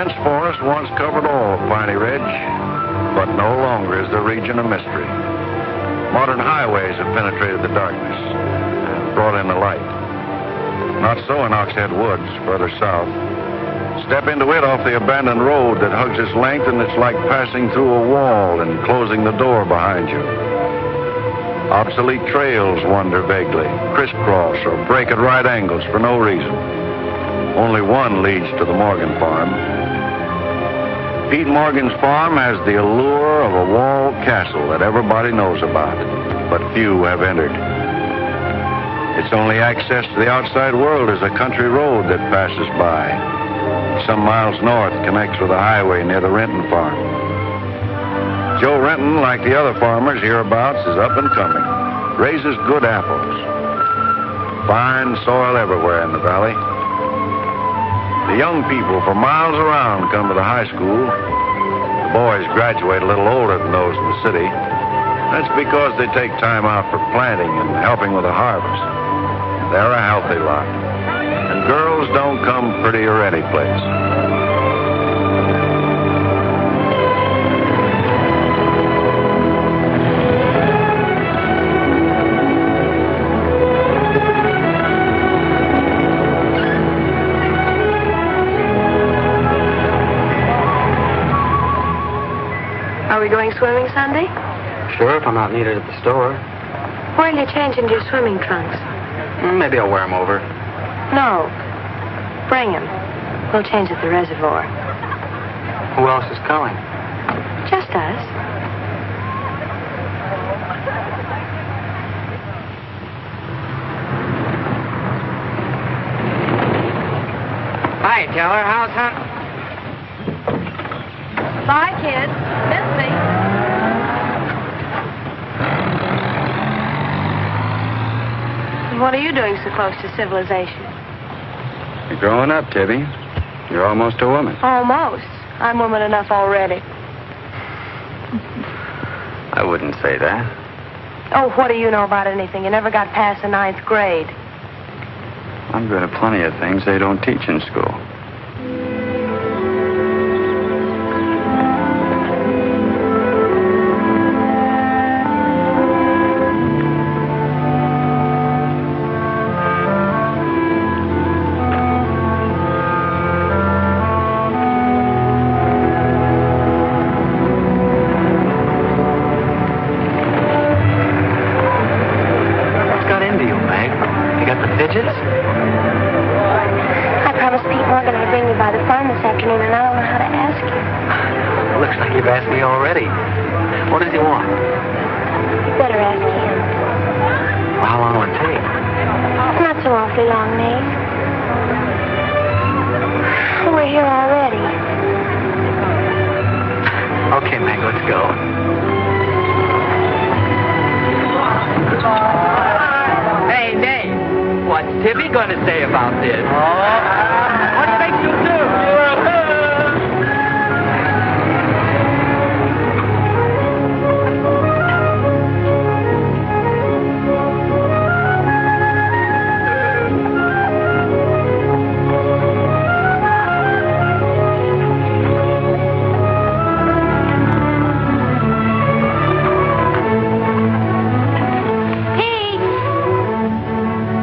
dense forest once covered all of Piney Ridge, but no longer is the region a mystery. Modern highways have penetrated the darkness and brought in the light. Not so in Oxhead Woods, further south. Step into it off the abandoned road that hugs its length, and it's like passing through a wall and closing the door behind you. Obsolete trails wander vaguely, crisscross or break at right angles for no reason. Only one leads to the Morgan farm. Pete Morgan's farm has the allure of a walled castle that everybody knows about, but few have entered. Its only access to the outside world is a country road that passes by. Some miles north connects with a highway near the Renton farm. Joe Renton, like the other farmers hereabouts, is up and coming. Raises good apples. Fine soil everywhere in the valley. The young people from miles around come to the high school. The boys graduate a little older than those in the city. That's because they take time out for planting and helping with the harvest. They're a healthy lot. And girls don't come prettier any place. Are we going swimming Sunday? Sure, if I'm not needed at the store. Where'll you change into your swimming trunks? Maybe I'll wear them over. No. Bring them. We'll change at the reservoir. Who else is coming? Just us. Hi, Teller. How's hunting? Bye, kids. Miss me. What are you doing so close to civilization? You're growing up, Tibby. You're almost a woman. Almost. I'm woman enough already. I wouldn't say that. Oh, what do you know about anything? You never got past the 9th grade. I'm good at plenty of things they don't teach in school. I promised Pete Morgan I'd bring you by the farm this afternoon, and I don't know how to ask you. Looks like you've asked me already. What does he want? Better ask him. Well, how long will it take? Not so awfully long, Meg. We're here already. Okay, Meg, let's go. Hey, Nate. What's Tibby going to say about this? What makes you do?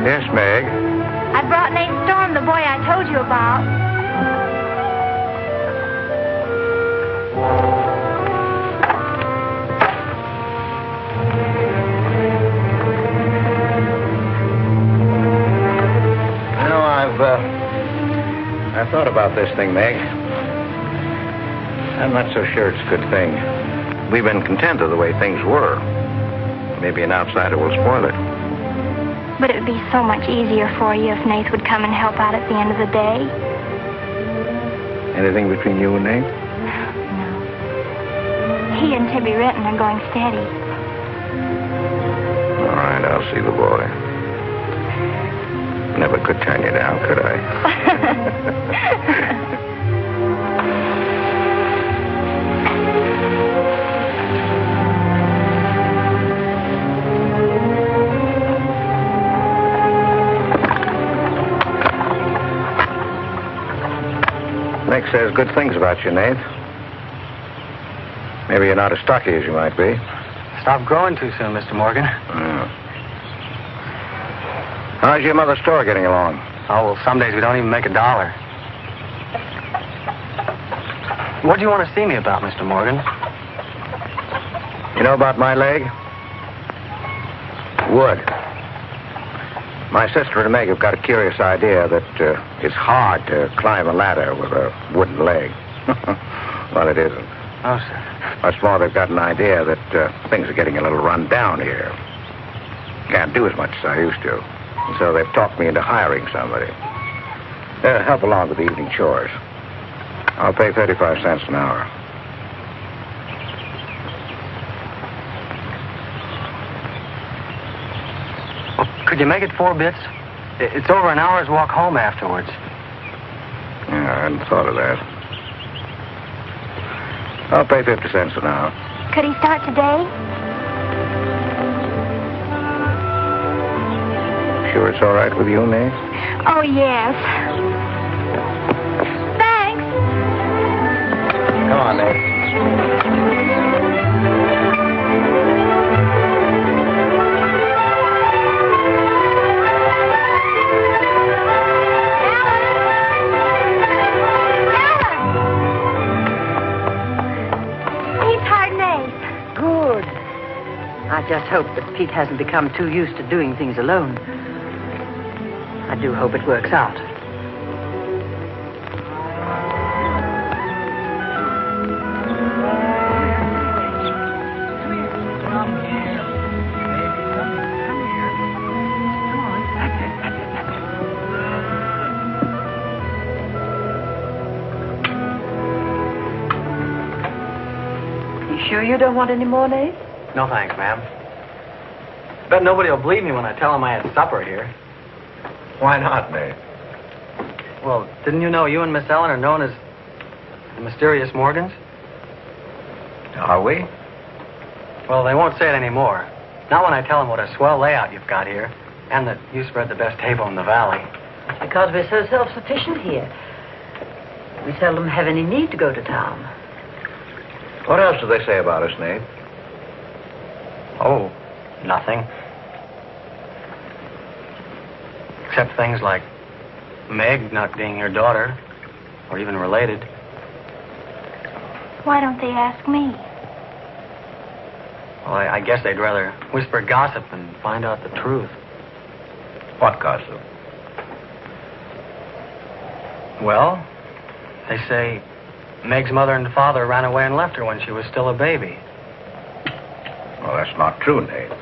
Yes, Meg. I brought Nate Storm, the boy I told you about. You know, I've thought about this thing, Meg. I'm not so sure it's a good thing. We've been content of the way things were. Maybe an outsider will spoil it. But it would be so much easier for you if Nate would come and help out at the end of the day. Anything between you and Nate? No. He and Tibby Renton are going steady. All right, I'll see the boy. Never could turn you down, could I? Nick says good things about you, Nate. Maybe you're not as stocky as you might be. Stop growing too soon, Mr. Morgan. How's your mother's store getting along? Oh, well, some days we don't even make $1. What do you want to see me about, Mr. Morgan? You know about my leg? Wood. My sister and Meg have got a curious idea that it's hard to climb a ladder with a wooden leg. Well, it isn't. Oh, sir. What's more, they've got an idea that things are getting a little run down here. Can't do as much as I used to. And so they've talked me into hiring somebody. Help along with the evening chores. I'll pay 35 cents an hour. Well, could you make it 4 bits? It's over an hour's walk home afterwards. Yeah, I hadn't thought of that. I'll pay 50 cents an hour. Could he start today? Sure it's all right with you, Nate? Oh, yes. Thanks. Come on, Nate. I just hope that Pete hasn't become too used to doing things alone. I do hope it works out. You sure you don't want any more, Nate? No, thanks, ma'am. Bet nobody will believe me when I tell them I had supper here. Why not, Nate? Well, didn't you know you and Miss Ellen are known as the mysterious Morgans? Are we? Well, they won't say it anymore. Not when I tell them what a swell layout you've got here, and that you spread the best table in the valley. It's because we're so self-sufficient here. We seldom have any need to go to town. What else do they say about us, Nate? Oh, nothing. Except things like Meg not being your daughter, or even related. Why don't they ask me? Well, I guess they'd rather whisper gossip than find out the truth. What gossip? Well, they say Meg's mother and father ran away and left her when she was still a baby. Well, that's not true, Nate.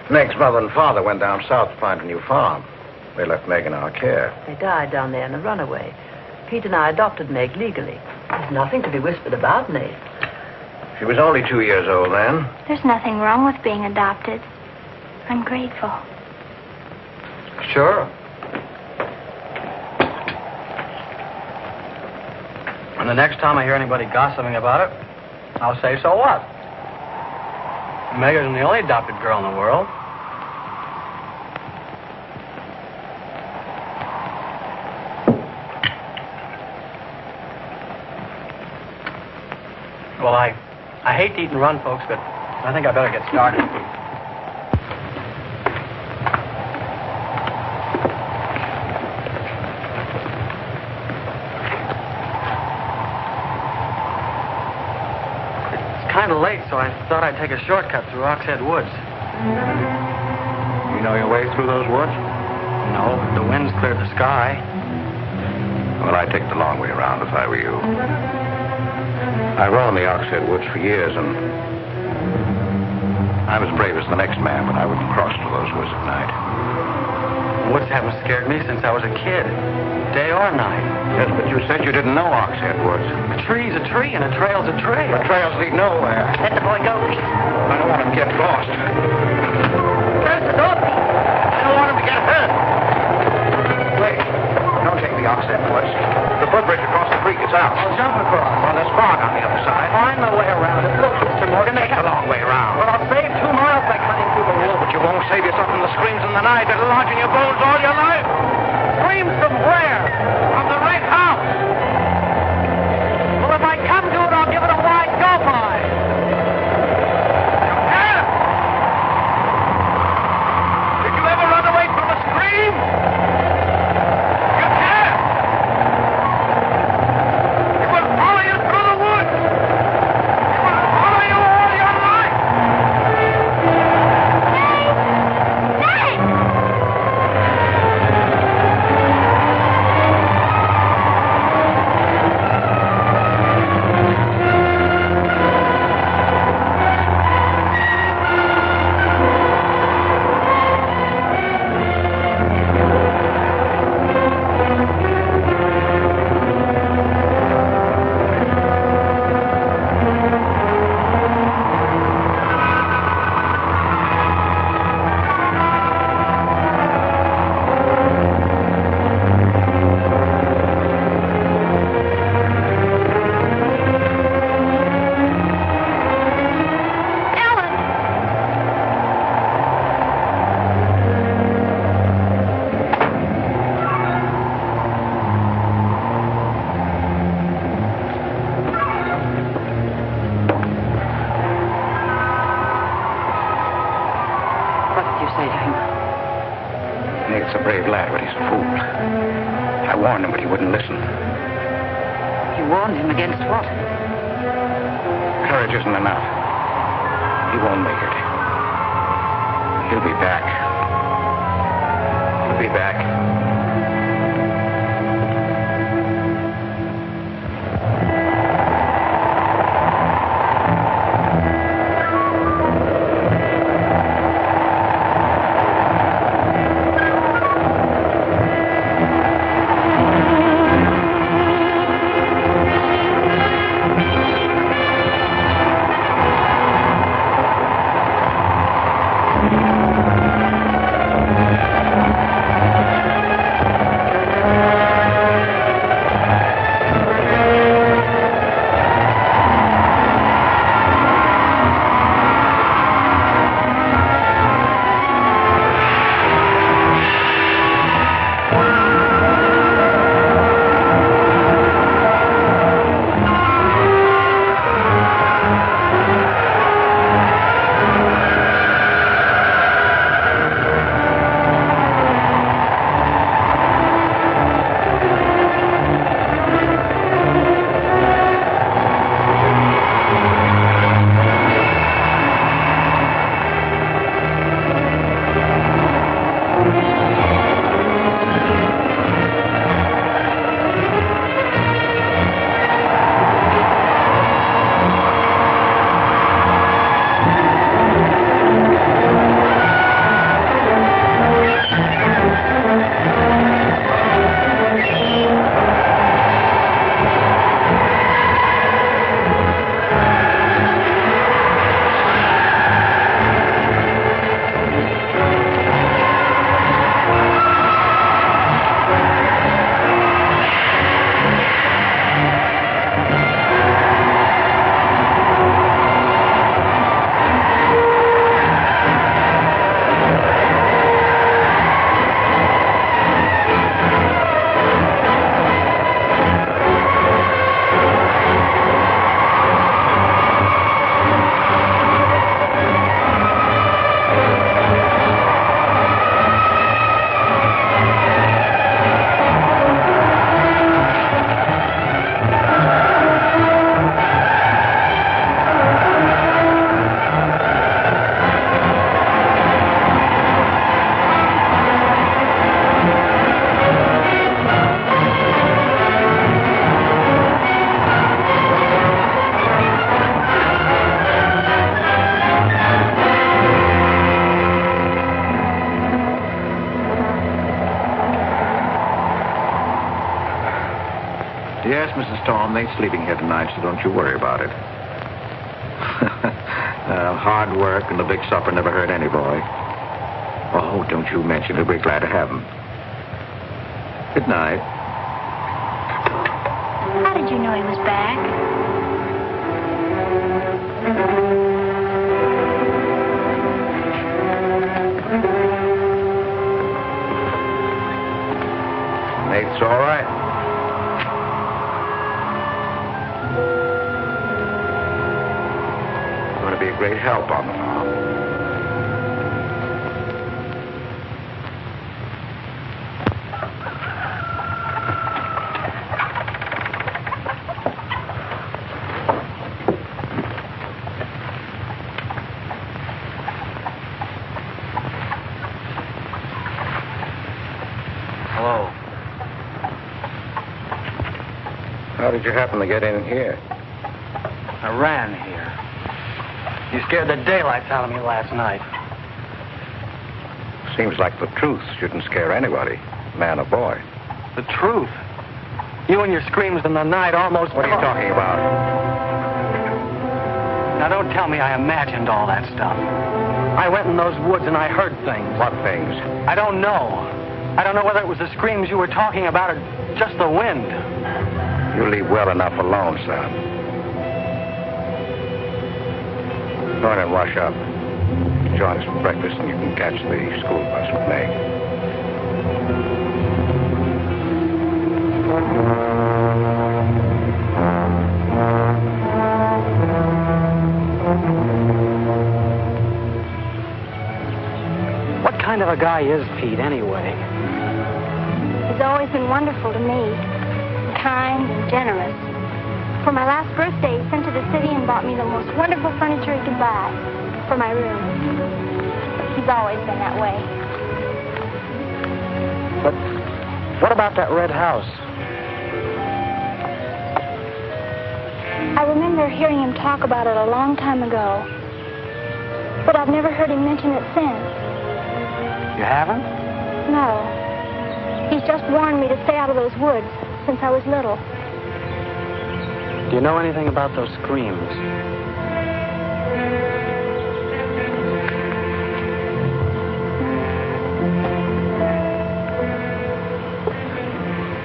Meg's mother and father went down south to find a new farm. They left Meg in our care. They died down there in a runaway. Pete and I adopted Meg legally. There's nothing to be whispered about, Nate. She was only 2 years old then. There's nothing wrong with being adopted. I'm grateful. Sure. And the next time I hear anybody gossiping about it, I'll say, so what? Meg isn't the only adopted girl in the world. Well, I hate to eat and run, folks, but I think I better get started. It's kind of late, so I thought I'd take a shortcut through Oxhead Woods. You know your way through those woods? No, the wind's cleared the sky. Well, I'd take the long way around if I were you. I roamed the Oxhead Woods for years, and I'm as brave as the next man, but I wouldn't cross through those woods at night. Woods haven't scared me since I was a kid, day or night. Yes, but you said you didn't know Oxhead Woods. A tree's a tree, and a trail's a trail. The trails lead nowhere. Let the boy go, Pete. I don't want him to get lost. Close the door, Pete. I don't want him to get hurt. Wait, don't take the Oxhead Woods. The footbridge across the creek is out. I'll jump across. Well, there's fog on the other side. Find my way around it. Look, Mr. Morgan, Take the long way around. Well, I'll save 2 miles by cutting through the woods. But you won't save yourself from the screams in the night that'll lodge in your bones all your life. Screams from where? From the Red House. fool. I warned him, but he wouldn't listen. You warned him against what? Courage isn't enough. He won't make it. He'll be back. He'll be back. Yes, Mrs. Storm, they're sleeping here tonight, so don't you worry about it. Hard work and the big supper never hurt any boy. Oh, don't you mention it. We're glad to have him. Good night. How did you know he was back? Nate's all right. Going to be a great help on the farm. Hello. How did you happen to get in here? I ran here. You scared the daylights out of me last night. Seems like the truth shouldn't scare anybody, man or boy. The truth. You and your screams in the night almost... What are you talking about? Now, don't tell me I imagined all that stuff. I went in those woods and I heard things. What things? I don't know. I don't know whether it was the screams you were talking about or just the wind. You leave well enough alone, son. Go in and wash up. Join us for breakfast and you can catch the school bus with me. What kind of a guy is Pete, anyway? He's always been wonderful to me, kind and generous. For my last birthday, he sent to the city and bought me the most wonderful furniture he could buy for my room. He's always been that way. But what about that red house? I remember hearing him talk about it a long time ago, but I've never heard him mention it since. You haven't? No. He's just warned me to stay out of those woods since I was little. Do you know anything about those screams?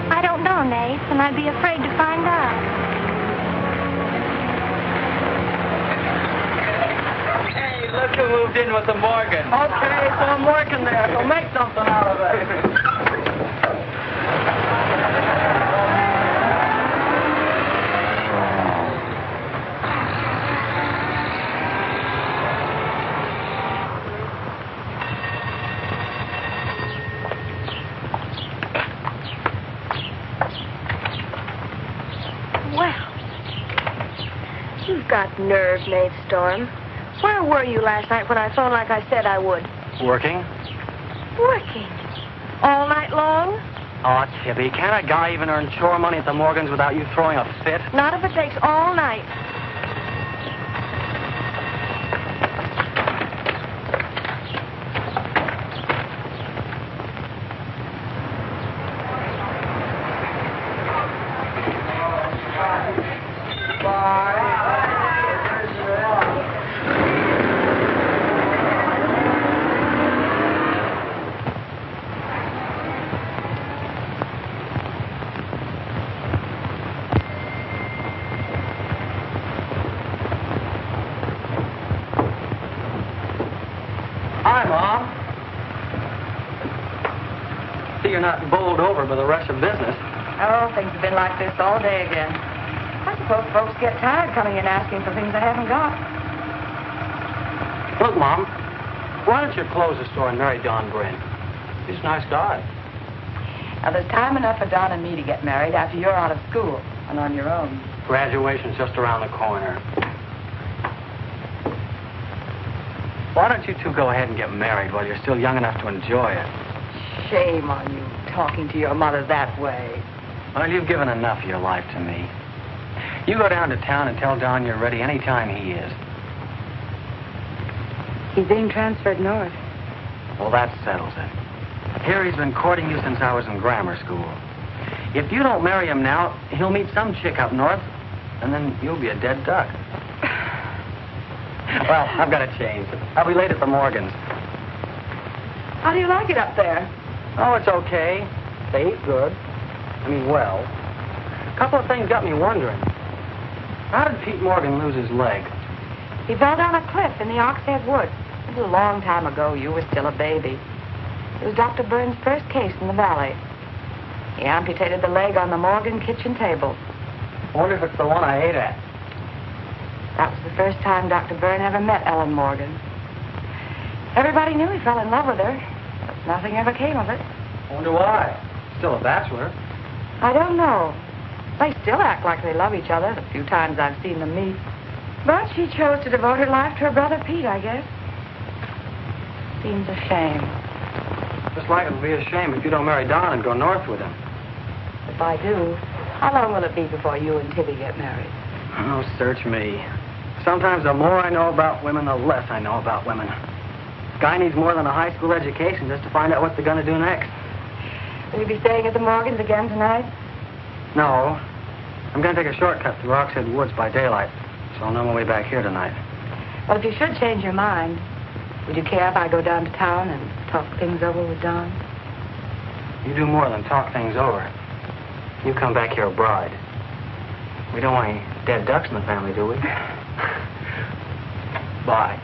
I don't know, Nate, and I'd be afraid to find out. Hey, look who moved in with the Morgan. Okay, so I'm working there, so make something out of it. Got nerve, Nate Storm. Where were you last night when I phoned like I said I would? Working? Working? All night long? Oh, Tibby, can't a guy even earn chore money at the Morgans without you throwing a fit? Not if it takes all night. Hi, Mom. See, you're not bowled over by the rush of business. Oh, things have been like this all day again. I suppose folks get tired coming in asking for things they haven't got. Look, Mom, why don't you close the store and marry Don Bryn? He's a nice guy. Now, there's time enough for Don and me to get married after you're out of school and on your own. Graduation's just around the corner. Why don't you two go ahead and get married while you're still young enough to enjoy it? Shame on you, talking to your mother that way. Well, you've given enough of your life to me. You go down to town and tell Don you're ready any time he is. He's being transferred north. Well, that settles it. Here he's been courting you since I was in grammar school. If you don't marry him now, he'll meet some chick up north, and then you'll be a dead duck. Well, I've got to change. I'll be late at the Morgans. How do you like it up there? Oh, it's okay. They eat good. I mean, well. A couple of things got me wondering. How did Pete Morgan lose his leg? He fell down a cliff in the Oxhead Woods. It was a long time ago. You were still a baby. It was Dr. Burns' first case in the valley. He amputated the leg on the Morgan kitchen table. I wonder if it's the one I ate at. That was the first time Dr. Byrne ever met Ellen Morgan. Everybody knew he fell in love with her, but nothing ever came of it. I wonder why. Still a bachelor. I don't know. They still act like they love each other the few times I've seen them meet. But she chose to devote her life to her brother Pete, I guess. Seems a shame. Just like it would be a shame if you don't marry Don and go north with him. If I do, how long will it be before you and Tibby get married? Oh, search me. Sometimes the more I know about women, the less I know about women. Guy needs more than a high school education just to find out what they're going to do next. Will you be staying at the Morgans again tonight? No. I'm going to take a shortcut through Oxhead Woods by daylight, so I'll know my way back here tonight. Well, if you should change your mind, would you care if I go down to town and talk things over with Don? You do more than talk things over. You come back here a bride. We don't want any dead ducks in the family, do we? Bye.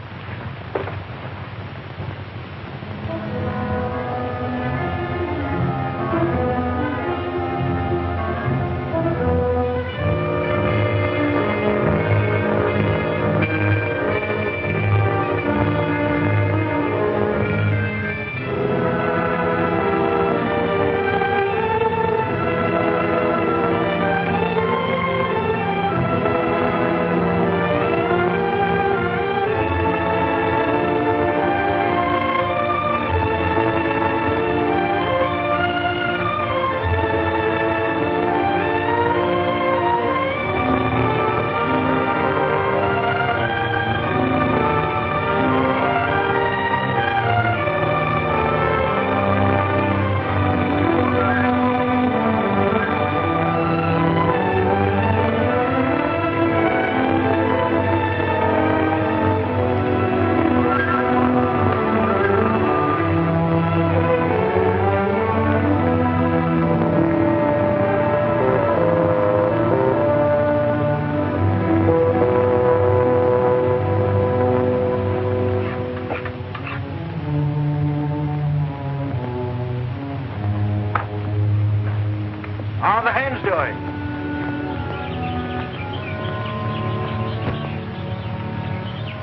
How are the hens doing?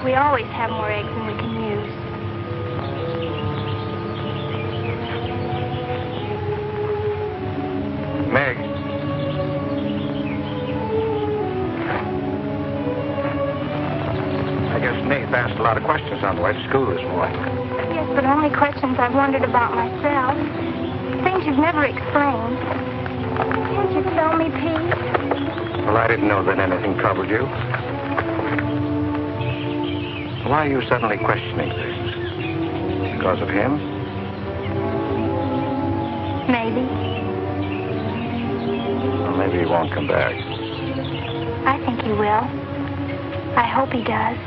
We always have more eggs than we can use. Meg. I guess Nate asked a lot of questions on the way to school this morning. Yes, but only questions I've wondered about myself. Things you've never explained. Can't you tell me, Pete? Well, I didn't know that anything troubled you. Why are you suddenly questioning things? Because of him? Maybe. Well, maybe he won't come back. I think he will. I hope he does.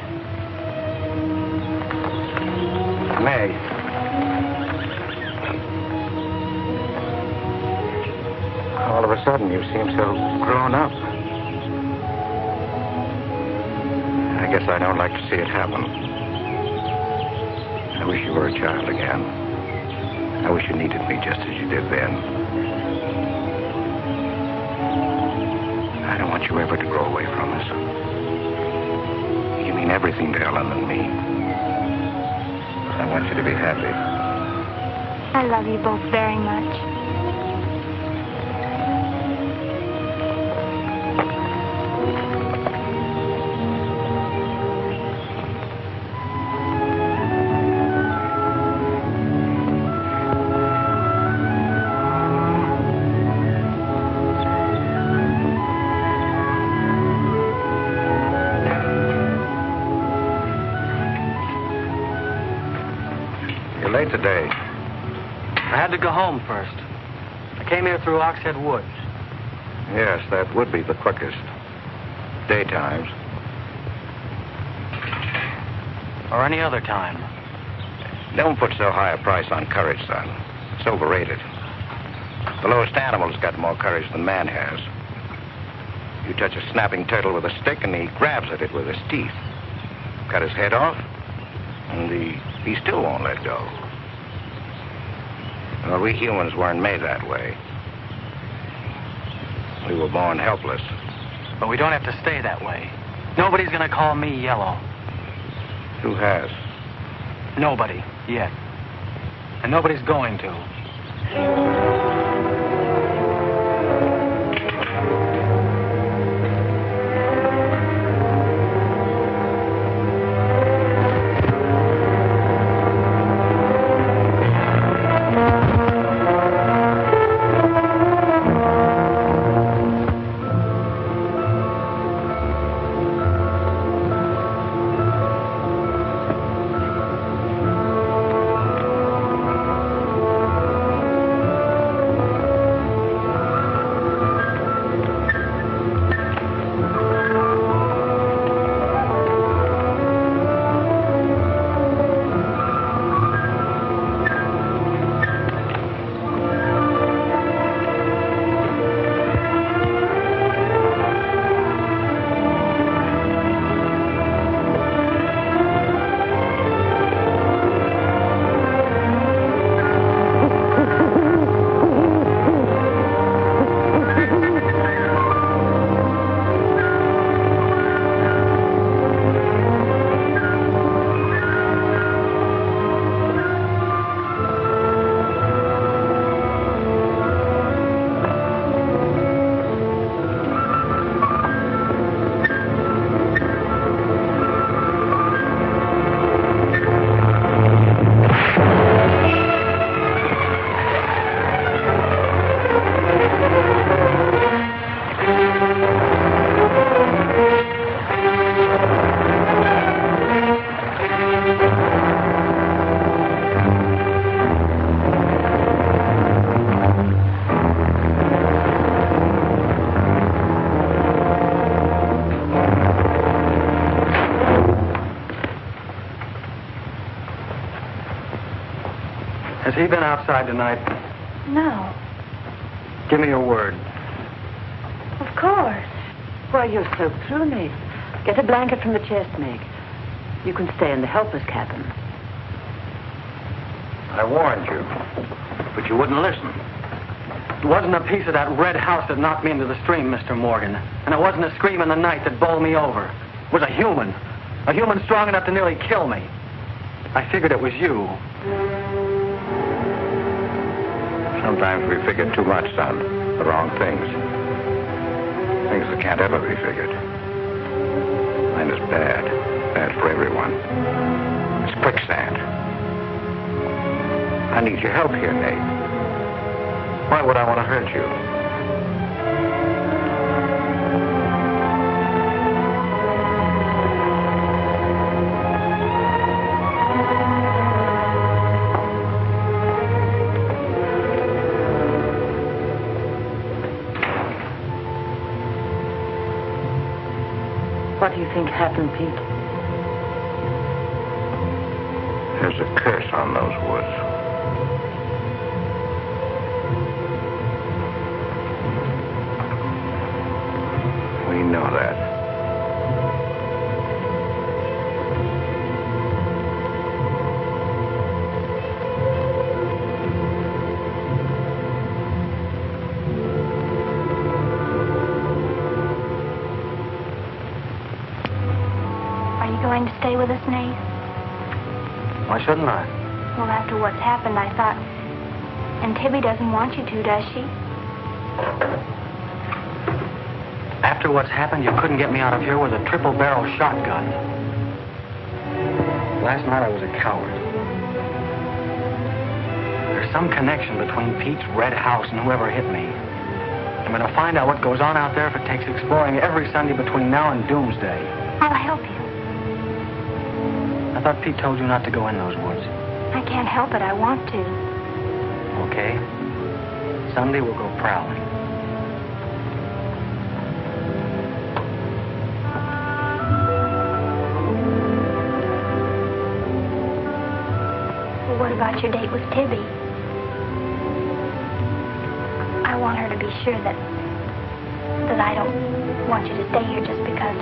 May. All of a sudden, you seem so grown up. I guess I don't like to see it happen. I wish you were a child again. I wish you needed me just as you did then. I don't want you ever to grow away from us. You mean everything to Ellen and me. I want you to be happy. I love you both very much. You're late today. I had to go home first. I came here through Oxhead Woods. Yes, that would be the quickest. Daytimes. Or any other time. Don't put so high a price on courage, son. It's overrated. The lowest animal's got more courage than man has. You touch a snapping turtle with a stick and he grabs at it with his teeth. Cut his head off, and he still won't let go. Well, we humans weren't made that way. We were born helpless. But we don't have to stay that way. Nobody's gonna call me yellow. Who has? Nobody, yet. And nobody's going to. Has he been outside tonight? No. Give me your word. Of course. Why, you're so pruny. Get a blanket from the chest, Meg. You can stay in the helper's cabin. I warned you, but you wouldn't listen. It wasn't a piece of that red house that knocked me into the stream, Mr. Morgan. And it wasn't a scream in the night that bowled me over. It was a human strong enough to nearly kill me. I figured it was you. Sometimes we figure too much, son. The wrong things. Things that can't ever be figured. Mine is bad. Bad for everyone. It's quicksand. I need your help here, Nate. Why would I want to hurt you? What do you think happened, Pete? There's a curse on those woods. We know that. Are you going to stay with us, Nate? Why shouldn't I? Well, after what's happened, I thought... And Tibby doesn't want you to, does she? After what's happened, you couldn't get me out of here with a triple-barrel shotgun. Last night I was a coward. There's some connection between Pete's red house and whoever hit me. I'm going to find out what goes on out there if it takes exploring every Sunday between now and doomsday. I'll help you. I thought Pete told you not to go in those woods. I can't help it. I want to. Okay. Sunday we'll go prowling. Well, what about your date with Tibby? I want her to be sure that I don't want you to stay here just because...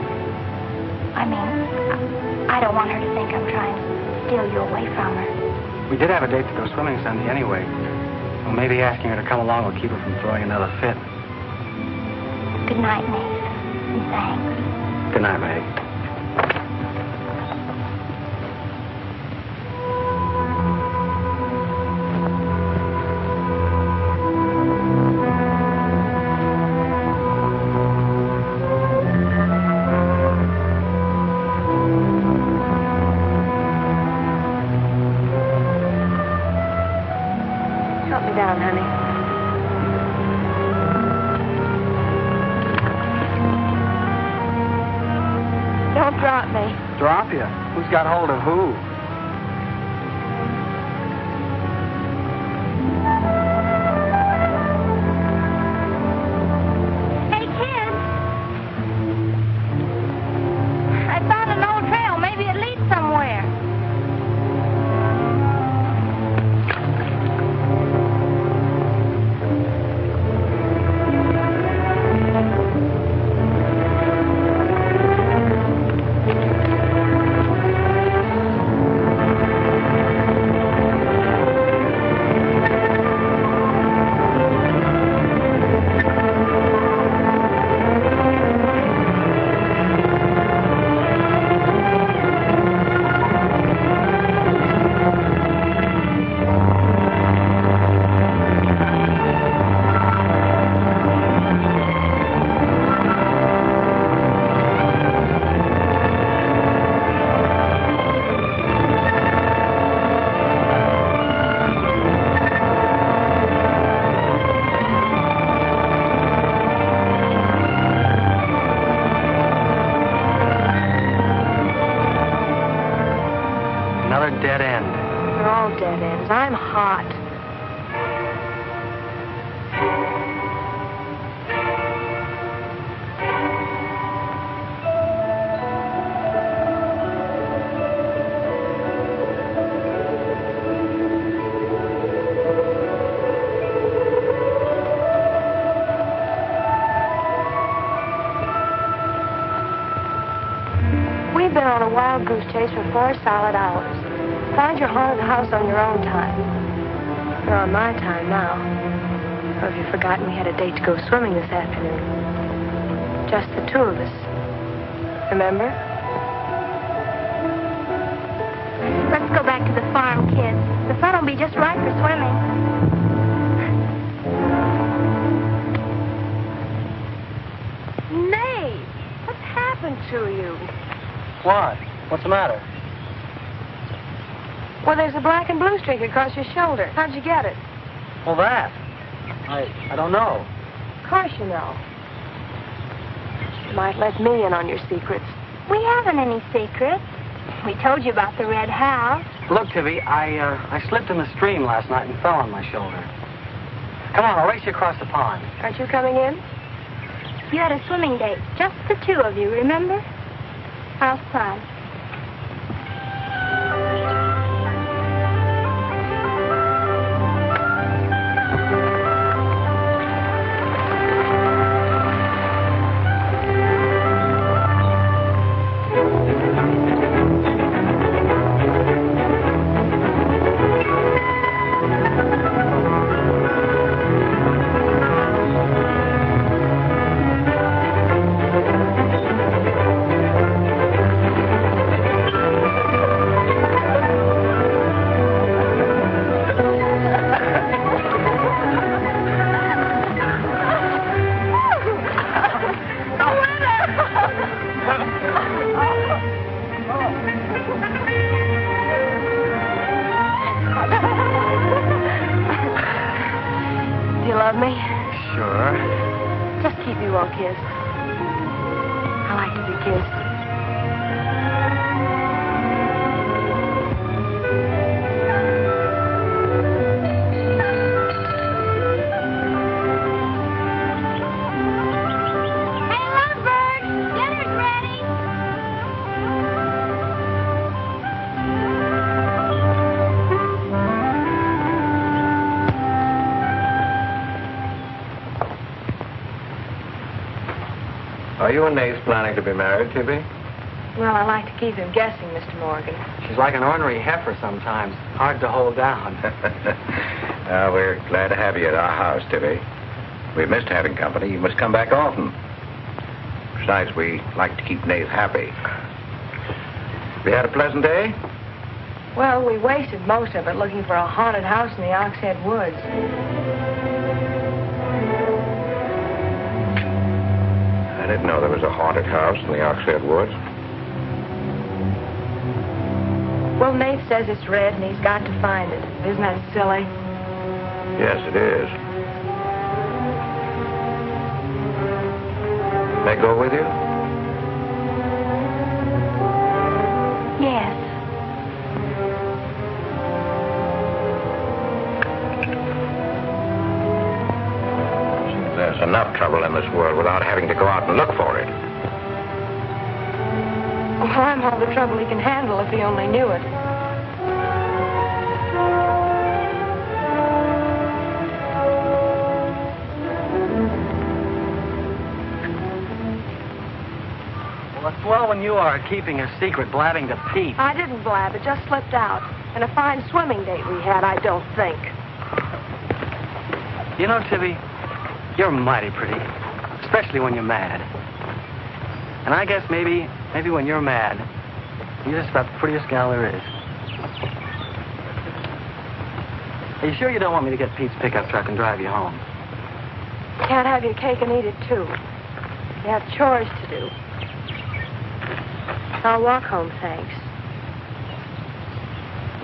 I don't want her to think I'm trying to steal you away from her. We did have a date to go swimming Sunday anyway. Well, maybe asking her to come along will keep her from throwing another fit. Good night, Nate. And thanks. Good night, Meg. Down, honey. Don't drop me. Drop you? Who's got hold of who? Hey, kids. I found an old trail. Maybe it leads somewhere. Dead end. They're all dead ends. I'm hot. We've been on a wild goose chase for 4 solid hours. Find your haunted house on your own time. You're on my time now. Or have you forgotten we had a date to go swimming this afternoon? Just the two of us. Remember? Let's go back to the farm, kids. The sun will be just right for swimming. Nate, what's happened to you? What? What's the matter? Well, there's a black and blue streak across your shoulder. How'd you get it? Well, that. I don't know. Of course you know. You might let me in on your secrets. We haven't any secrets. We told you about the red house. Look, Tibby, I slipped in the stream last night and fell on my shoulder. Come on, I'll race you across the pond. Aren't you coming in? You had a swimming date, just the two of you, remember? How's fun? Do you love me? Sure. Just keep me well kissed. I like to be kissed. Hey, Lovebird! Dinner's ready! Are you and Nate planning to be married, Tibby? Well, I like to keep him guessing, Mr. Morgan. She's like an ornery heifer sometimes. Hard to hold down. We're glad to have you at our house, Tibby. We've missed having company. You must come back often. Besides, we like to keep Nate happy. Have you had a pleasant day? Well, we wasted most of it looking for a haunted house in the Oxhead Woods. I didn't know there was a haunted house in the Oxhead Woods. Well, Nate says it's red and he's got to find it. Isn't that silly? Yes, it is. May I go with you? Yes. There's enough trouble in this world without having to go out and look for it. Well, I'm all the trouble he can handle if he only knew it. Well, it's swell when you are keeping a secret, blabbing to Pete. I didn't blab. It just slipped out. And a fine swimming date we had, I don't think. You know, Tibby, you're mighty pretty, especially when you're mad. And I guess maybe when you're mad, you're just about the prettiest gal there is. Are you sure you don't want me to get Pete's pickup truck and drive you home? Can't have your cake and eat it, too. You have chores to do. I'll walk home, thanks.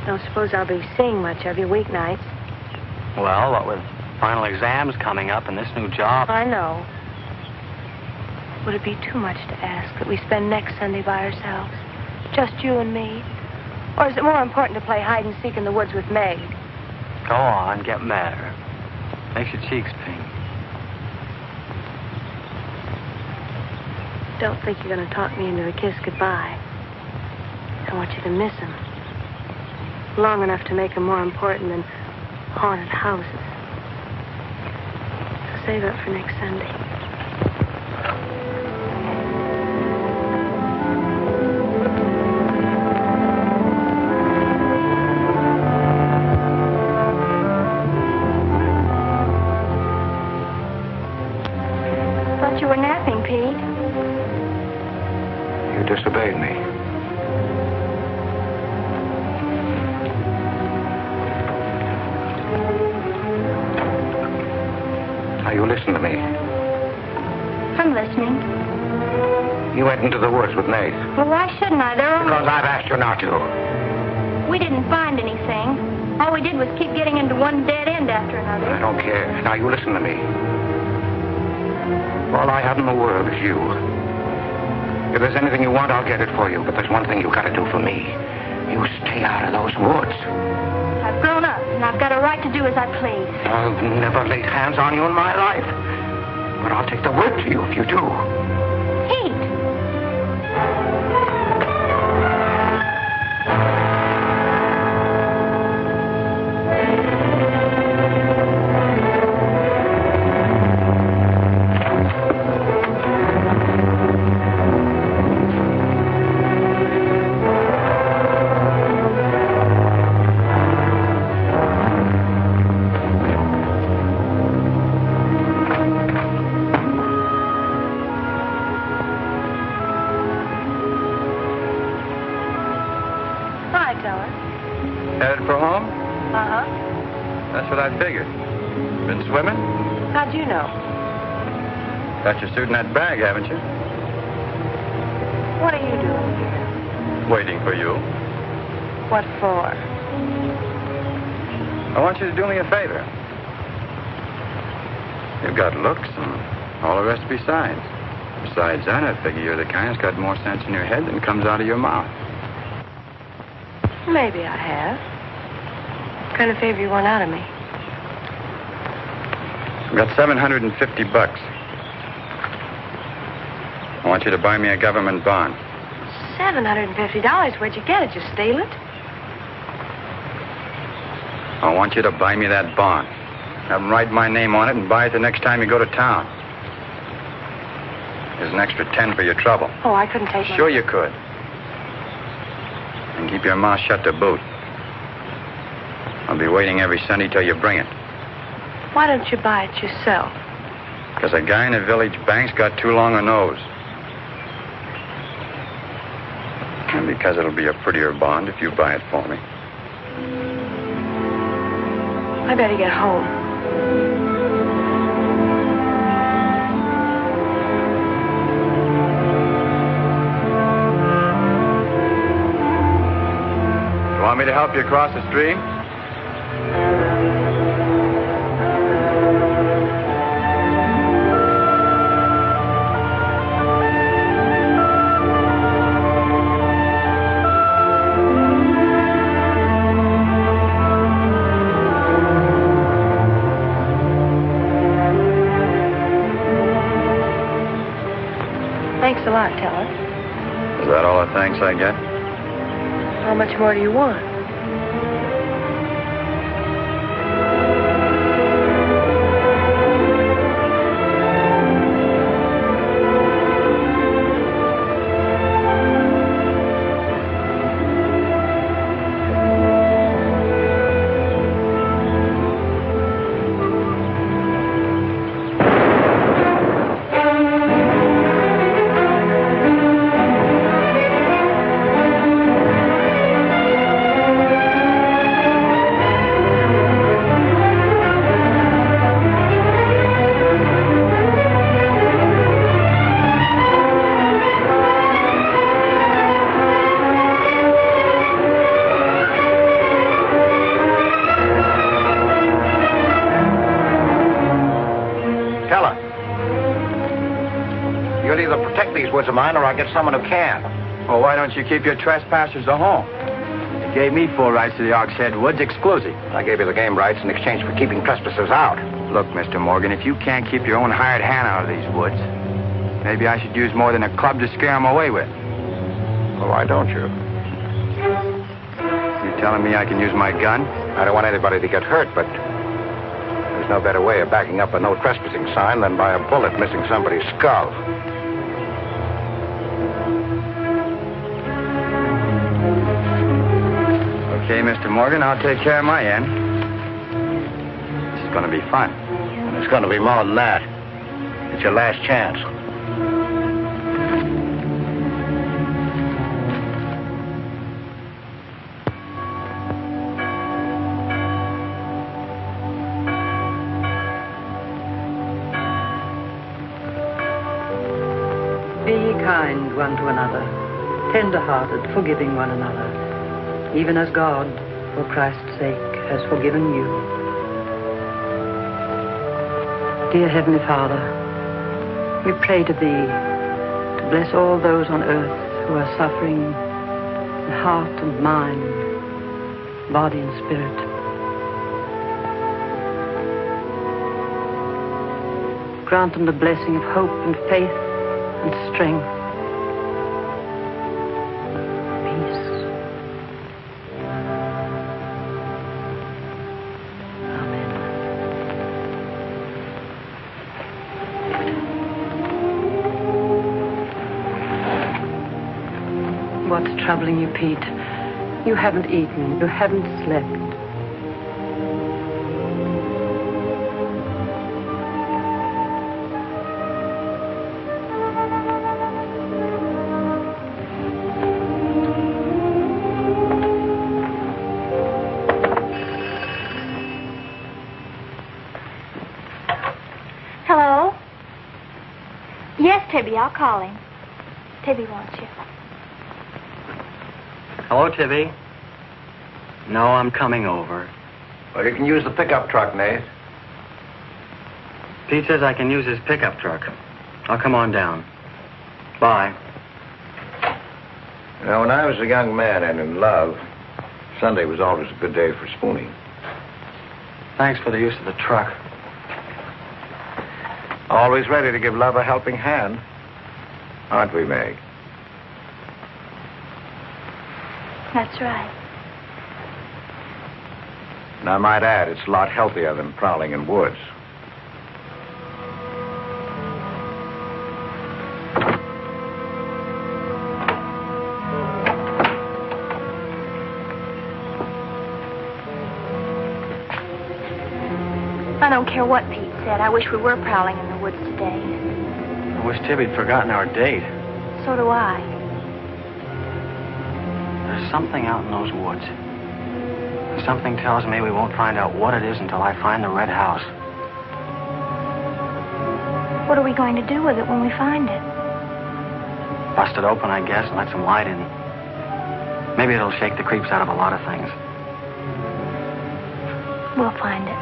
Don't suppose I'll be seeing much of you weeknights. Well, what with final exams coming up and this new job. I know. Would it be too much to ask that we spend next Sunday by ourselves? Just you and me? Or is it more important to play hide and seek in the woods with Meg? Go on, get madder. Makes your cheeks pink. Don't think you're going to talk me into a kiss goodbye. I want you to miss him. Long enough to make him more important than haunted houses. So save up for next Sunday. thought you were napping, Pete. You disobeyed me. Now, you listen to me. I'm listening. You went into the woods with Nate. Well, why shouldn't I? Because I've asked you not to. We didn't find anything. All we did was keep getting into one dead end after another. I don't care. Now, you listen to me. All I have in the world is you. If there's anything you want, I'll get it for you. But there's one thing you got to do for me. You stay out of those woods. I've grown up, and I've got a right to do as I please. I've never laid hands on you in my life. But I'll take the word to you if you do. Pete! Headed for home? Uh-huh. That's what I figured. Been swimming? How'd you know? Got your suit in that bag, haven't you? What are you doing here? Waiting for you. What for? I want you to do me a favor. You've got looks and all the rest besides. Besides that, I figure you're the kind that's got more sense in your head than comes out of your mouth. Maybe I have. What kind of favor you want out of me? I've got $750. I want you to buy me a government bond. $750? Where'd you get it? You steal it? I want you to buy me that bond. Have them write my name on it and buy it the next time you go to town. There's an extra 10 for your trouble. Oh, I couldn't take Sure you could. And keep your mouth shut to boot. I'll be waiting every Sunday till you bring it. Why don't you buy it yourself? Because a guy in a village bank's got too long a nose. And because it'll be a prettier bond if you buy it for me. I better get home. You want me to help you across the stream? Thanks a lot, Teller. Is that all the thanks I get? How much more do you want? You'll either protect these woods of mine or I'll get someone who can. Well, why don't you keep your trespassers at home? You gave me full rights to the Ox Head Woods exclusive. I gave you the game rights in exchange for keeping trespassers out. Look, Mr. Morgan, if you can't keep your own hired hand out of these woods, maybe I should use more than a club to scare them away with. Well, why don't you? You telling me I can use my gun? I don't want anybody to get hurt, but there's no better way of backing up a no trespassing sign than by a bullet missing somebody's skull. Okay, Mr. Morgan, I'll take care of my end. This is going to be fun. And it's going to be more than that. It's your last chance. Be ye kind one to another, tender-hearted, forgiving one another, even as God, for Christ's sake, has forgiven you. Dear Heavenly Father, we pray to Thee to bless all those on earth who are suffering in heart and mind, body and spirit. Grant them the blessing of hope and faith and strength. Peace. Amen. What's troubling you, Pete? You haven't eaten. You haven't slept. Hello? Yes, Tibby, I'll call him. Tibby wants you. Hello, Tibby. No, I'm coming over. Well, you can use the pickup truck, Nate. Pete says I can use his pickup truck. I'll come on down. Bye. You know, when I was a young man and in love, Sunday was always a good day for spooning. Thanks for the use of the truck. Always ready to give love a helping hand. Aren't we, Meg? That's right. And I might add, it's a lot healthier than prowling in woods. I don't care what Pete said. I wish we were prowling in the woods today. I wish Tibby'd forgotten our date. So do I. There's something out in those woods. And something tells me we won't find out what it is until I find the red house. What are we going to do with it when we find it? Bust it open, I guess, and let some light in. Maybe it'll shake the creeps out of a lot of things. We'll find it.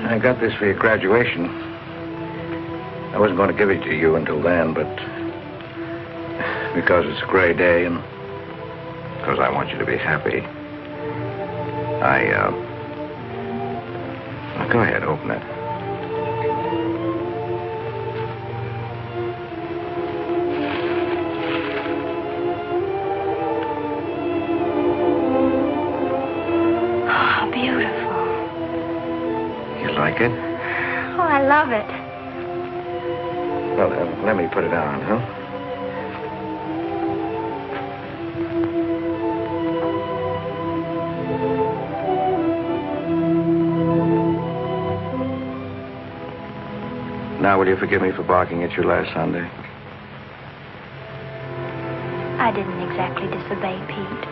I got this for your graduation. I wasn't going to give it to you until then, but because it's a gray day and because I want you to be happy, go ahead, open it. Oh, beautiful. Like it? Oh, I love it. Well, let me put it on, huh? Now, will you forgive me for barking at you last Sunday? I didn't exactly disobey Pete.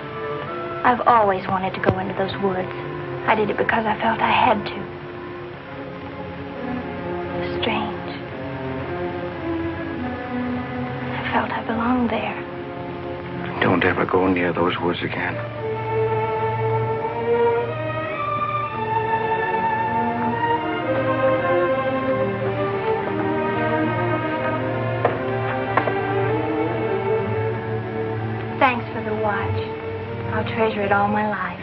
I've always wanted to go into those woods. I did it because I felt I had to. Strange. I felt I belonged there. Don't ever go near those woods again. Thanks for the watch. I'll treasure it all my life.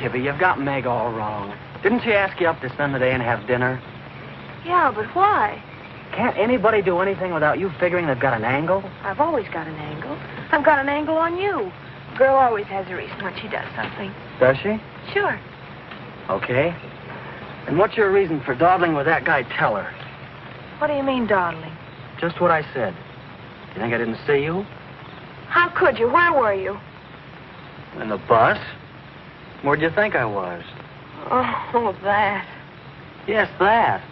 Tibby, you've got Meg all wrong. Didn't she ask you up to spend the day and have dinner? Yeah, but why? Can't anybody do anything without you figuring they've got an angle? I've always got an angle. I've got an angle on you. Girl always has a reason when she does something. Does she? Sure. Okay. And what's your reason for dawdling with that guy Teller? What do you mean, dawdling? Just what I said. You think I didn't see you? How could you? Where were you? In the bus? Where'd you think I was? Oh, that. Yes, that.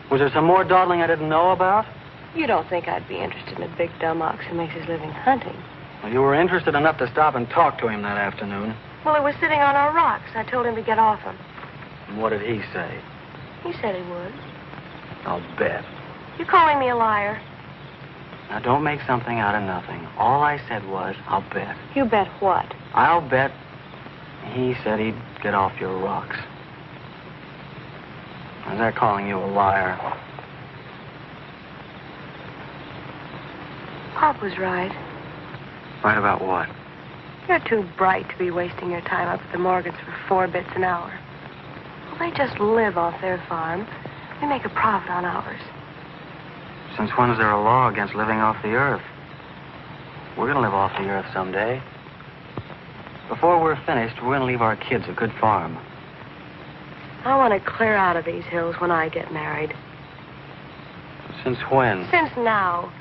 Was there some more dawdling I didn't know about? You don't think I'd be interested in a big dumb ox who makes his living hunting? Well, you were interested enough to stop and talk to him that afternoon. Well, he was sitting on our rocks. I told him to get off them. And what did he say? He said he would. I'll bet. You calling me a liar? Now, don't make something out of nothing. All I said was, I'll bet. You bet what? I'll bet he said he'd get off your rocks. Is that calling you a liar? Pop was right. Right about what? You're too bright to be wasting your time up at the Morgans for 4 bits an hour. Well, they just live off their farm. We make a profit on ours. Since when is there a law against living off the earth? We're going to live off the earth someday. Before we're finished, we're going to leave our kids a good farm. I want to clear out of these hills when I get married. Since when? Since now.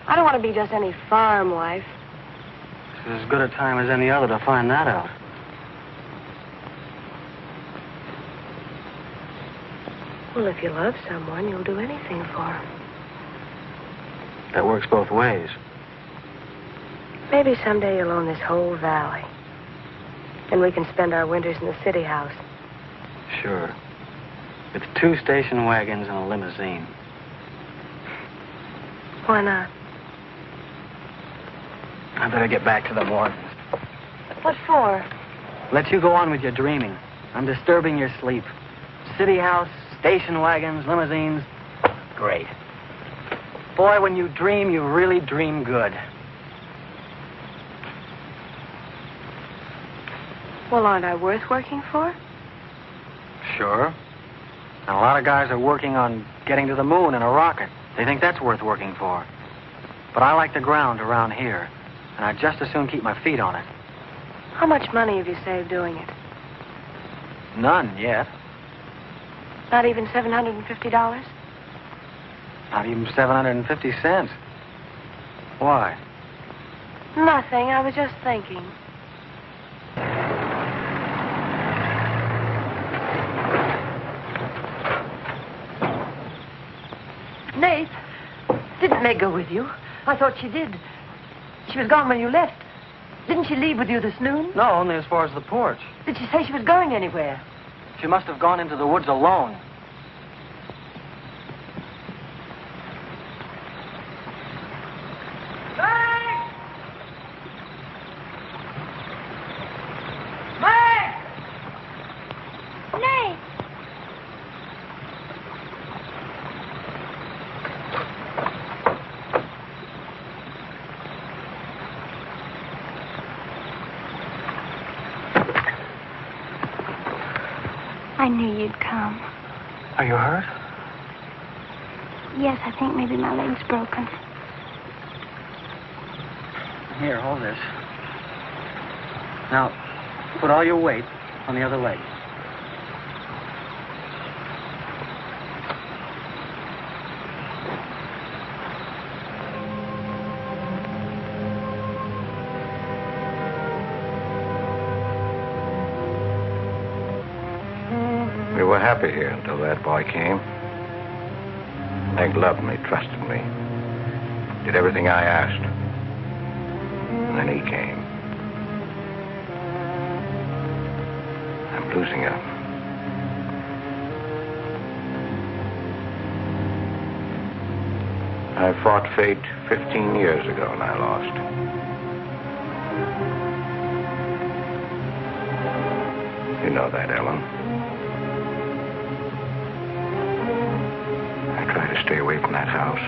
I don't want to be just any farm wife. It's as good a time as any other to find that out. Well, if you love someone, you'll do anything for him. That works both ways. Maybe someday you'll own this whole valley. And we can spend our winters in the city house. Sure. With 2 station wagons and a limousine. Why not? I better get back to the Morgans. What for? Let you go on with your dreaming. I'm disturbing your sleep. City house, station wagons, limousines. Great. Boy, when you dream, you really dream good. Well, aren't I worth working for? Sure. And a lot of guys are working on getting to the moon in a rocket. They think that's worth working for. But I like the ground around here, and I'd just as soon keep my feet on it. How much money have you saved doing it? None yet. Not even $750? Not even 750 cents. Why? Nothing. I was just thinking. Nate, didn't Meg go with you? I thought she did. She was gone when you left. Didn't she leave with you this noon? No, only as far as the porch. Did she say she was going anywhere? She must have gone into the woods alone. I knew you'd come. Are you hurt? Yes, I think maybe my leg's broken. Here, hold this. Now, put all your weight on the other leg. We were happy here until that boy came. Meg loved me, trusted me, did everything I asked. And then he came. I'm losing her. I fought fate 15 years ago and I lost. You know that, Ellen. I tried to stay away from that house.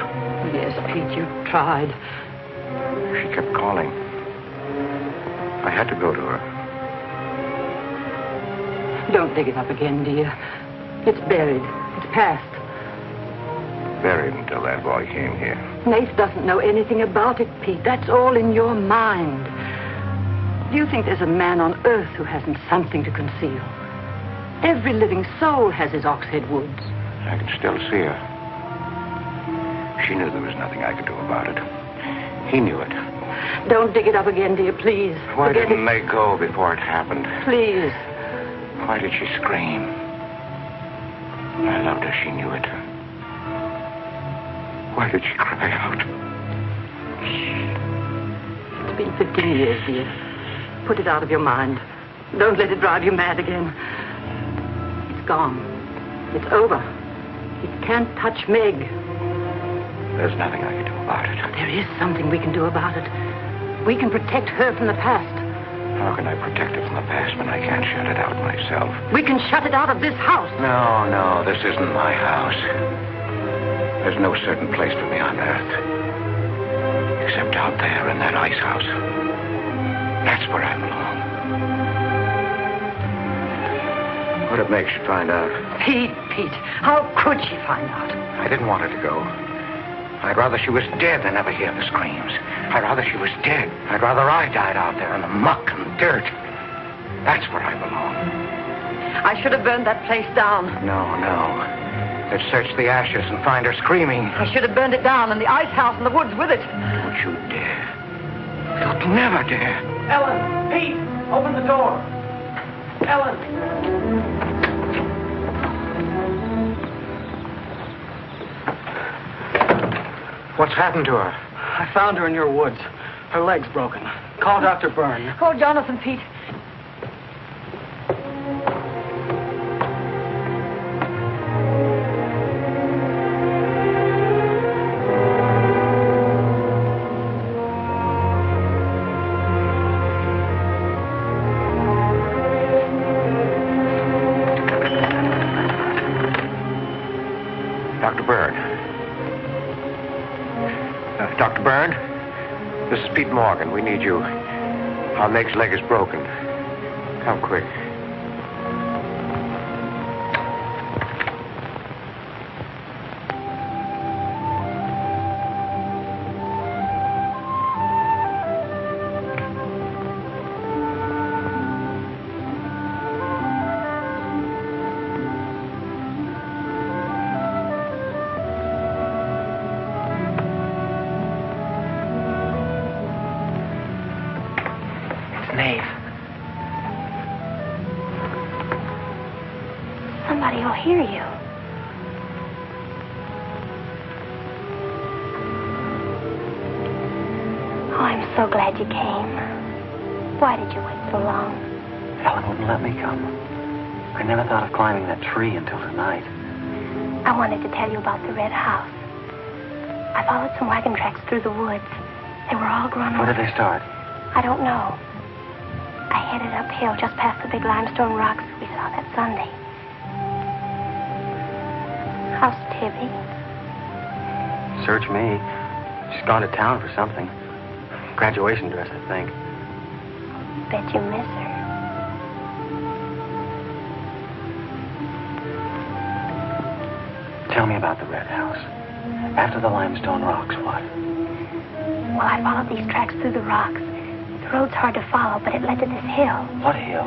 Yes, Pete, you tried. She kept calling. I had to go to her. Don't dig it up again, dear. It's buried. It's past. Buried until that boy came here. Nath doesn't know anything about it, Pete. That's all in your mind. Do you think there's a man on earth who hasn't something to conceal? Every living soul has his Oxhead Woods. I can still see her. She knew there was nothing I could do about it. He knew it. Don't dig it up again, dear, please. Why Forget didn't it. they go before it happened? Please. Why did she scream? I loved her. She knew it. Why did she cry out? It's been 15 years, dear. Put it out of your mind. Don't let it drive you mad again. It's gone. It's over. It can't touch Meg. There's nothing I can do about it. There is something we can do about it. We can protect her from the past. How can I protect it from the past when I can't shut it out myself? We can shut it out of this house. No, this isn't my house. There's no certain place for me on earth. Except out there in that ice house. That's where I belong. What'd it make she find out? Pete, how could she find out? I didn't want her to go. I'd rather she was dead than ever hear the screams. I'd rather she was dead. I'd rather I died out there in the muck and dirt. That's where I belong. I should have burned that place down. No. Let's search the ashes and find her screaming. I should have burned it down and the ice house and the woods with it. Don't you dare. You'd never dare. Ellen, Pete, open the door. Ellen. What's happened to her? I found her in your woods. Her leg's broken. Call Dr. Byrne. Call Jonathan, Pete. Dr. Byrne. Dr. Byrne? This is Pete Morgan. We need you. Our Meg's leg is broken. Come quick. Somebody will hear you. Oh, I'm so glad you came. Why did you wait so long? Ellen wouldn't let me come. I never thought of climbing that tree until tonight. I wanted to tell you about the red house. I followed some wagon tracks through the woods. They were all grown Where up. did they start? I don't know. I headed uphill just past the big limestone rocks we saw that Sunday. How's Tibby? Search me. She's gone to town for something. Graduation dress, I think. Bet you miss her. Tell me about the red house. After the limestone rocks, what? Well, I followed these tracks through the rocks. The road's hard to follow, but it led to this hill. What hill?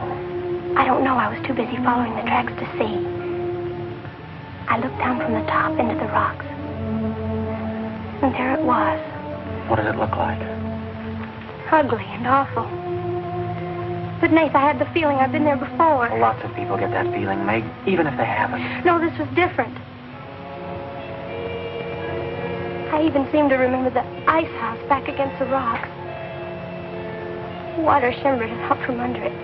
I don't know. I was too busy following the tracks to see. I looked down from the top into the rocks. And there it was. What did it look like? Ugly and awful. But, Nath, I had the feeling I'd been there before. Well, lots of people get that feeling, Meg, even if they haven't. No, this was different. I even seemed to remember the ice house back against the rocks. Water shimmered out from under it.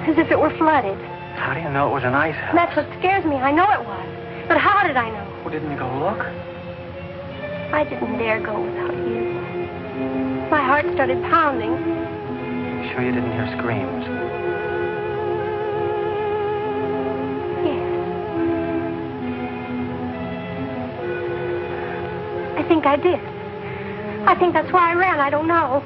As if it were flooded. How do you know it was an ice house? That's what scares me. I know it was. But how did I know? Well, didn't you go look? I didn't dare go without you. My heart started pounding. Sure you didn't hear screams? Yes. I think I did. I think that's why I ran. I don't know.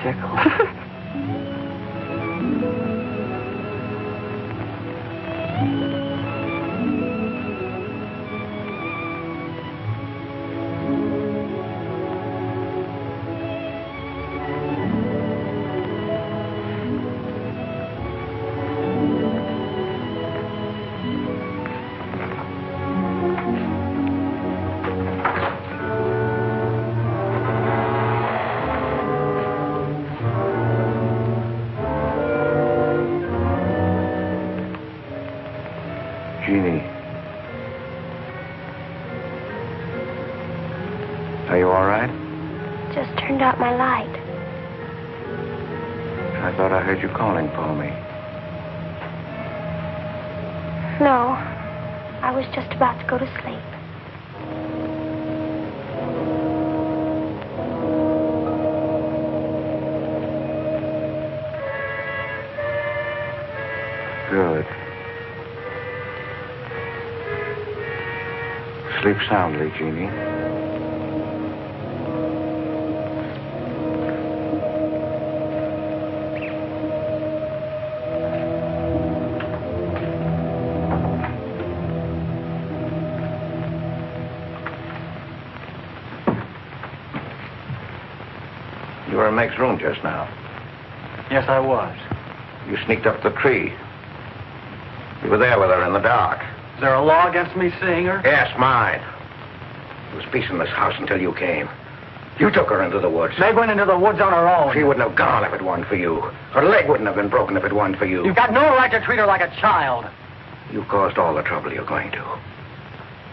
tickle. Jeannie. Are you all right? Just turned out my light. I thought I heard you calling for me. No, I was just about to go to sleep. Good. Sleep soundly, Jeannie. You were in Meg's room just now. Yes, I was. You sneaked up the tree. You were there with her in the dark. Is there a law against me seeing her? Yes, mine. There was peace in this house until you came. You took her into the woods. Meg went into the woods on her own. She wouldn't have gone if it weren't for you. Her leg wouldn't have been broken if it weren't for you. You've got no right to treat her like a child. You caused all the trouble you're going to.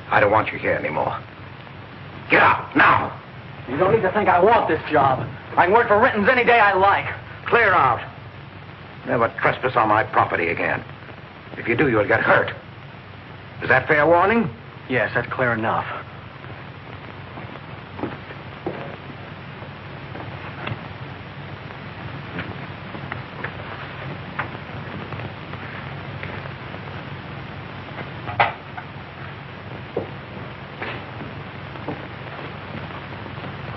I don't want you here anymore. Get out, now. You don't need to think I want this job. I can work for Renton's any day I like. Clear out. Never trespass on my property again. If you do, you'll get hurt. Is that fair warning? Yes, that's clear enough.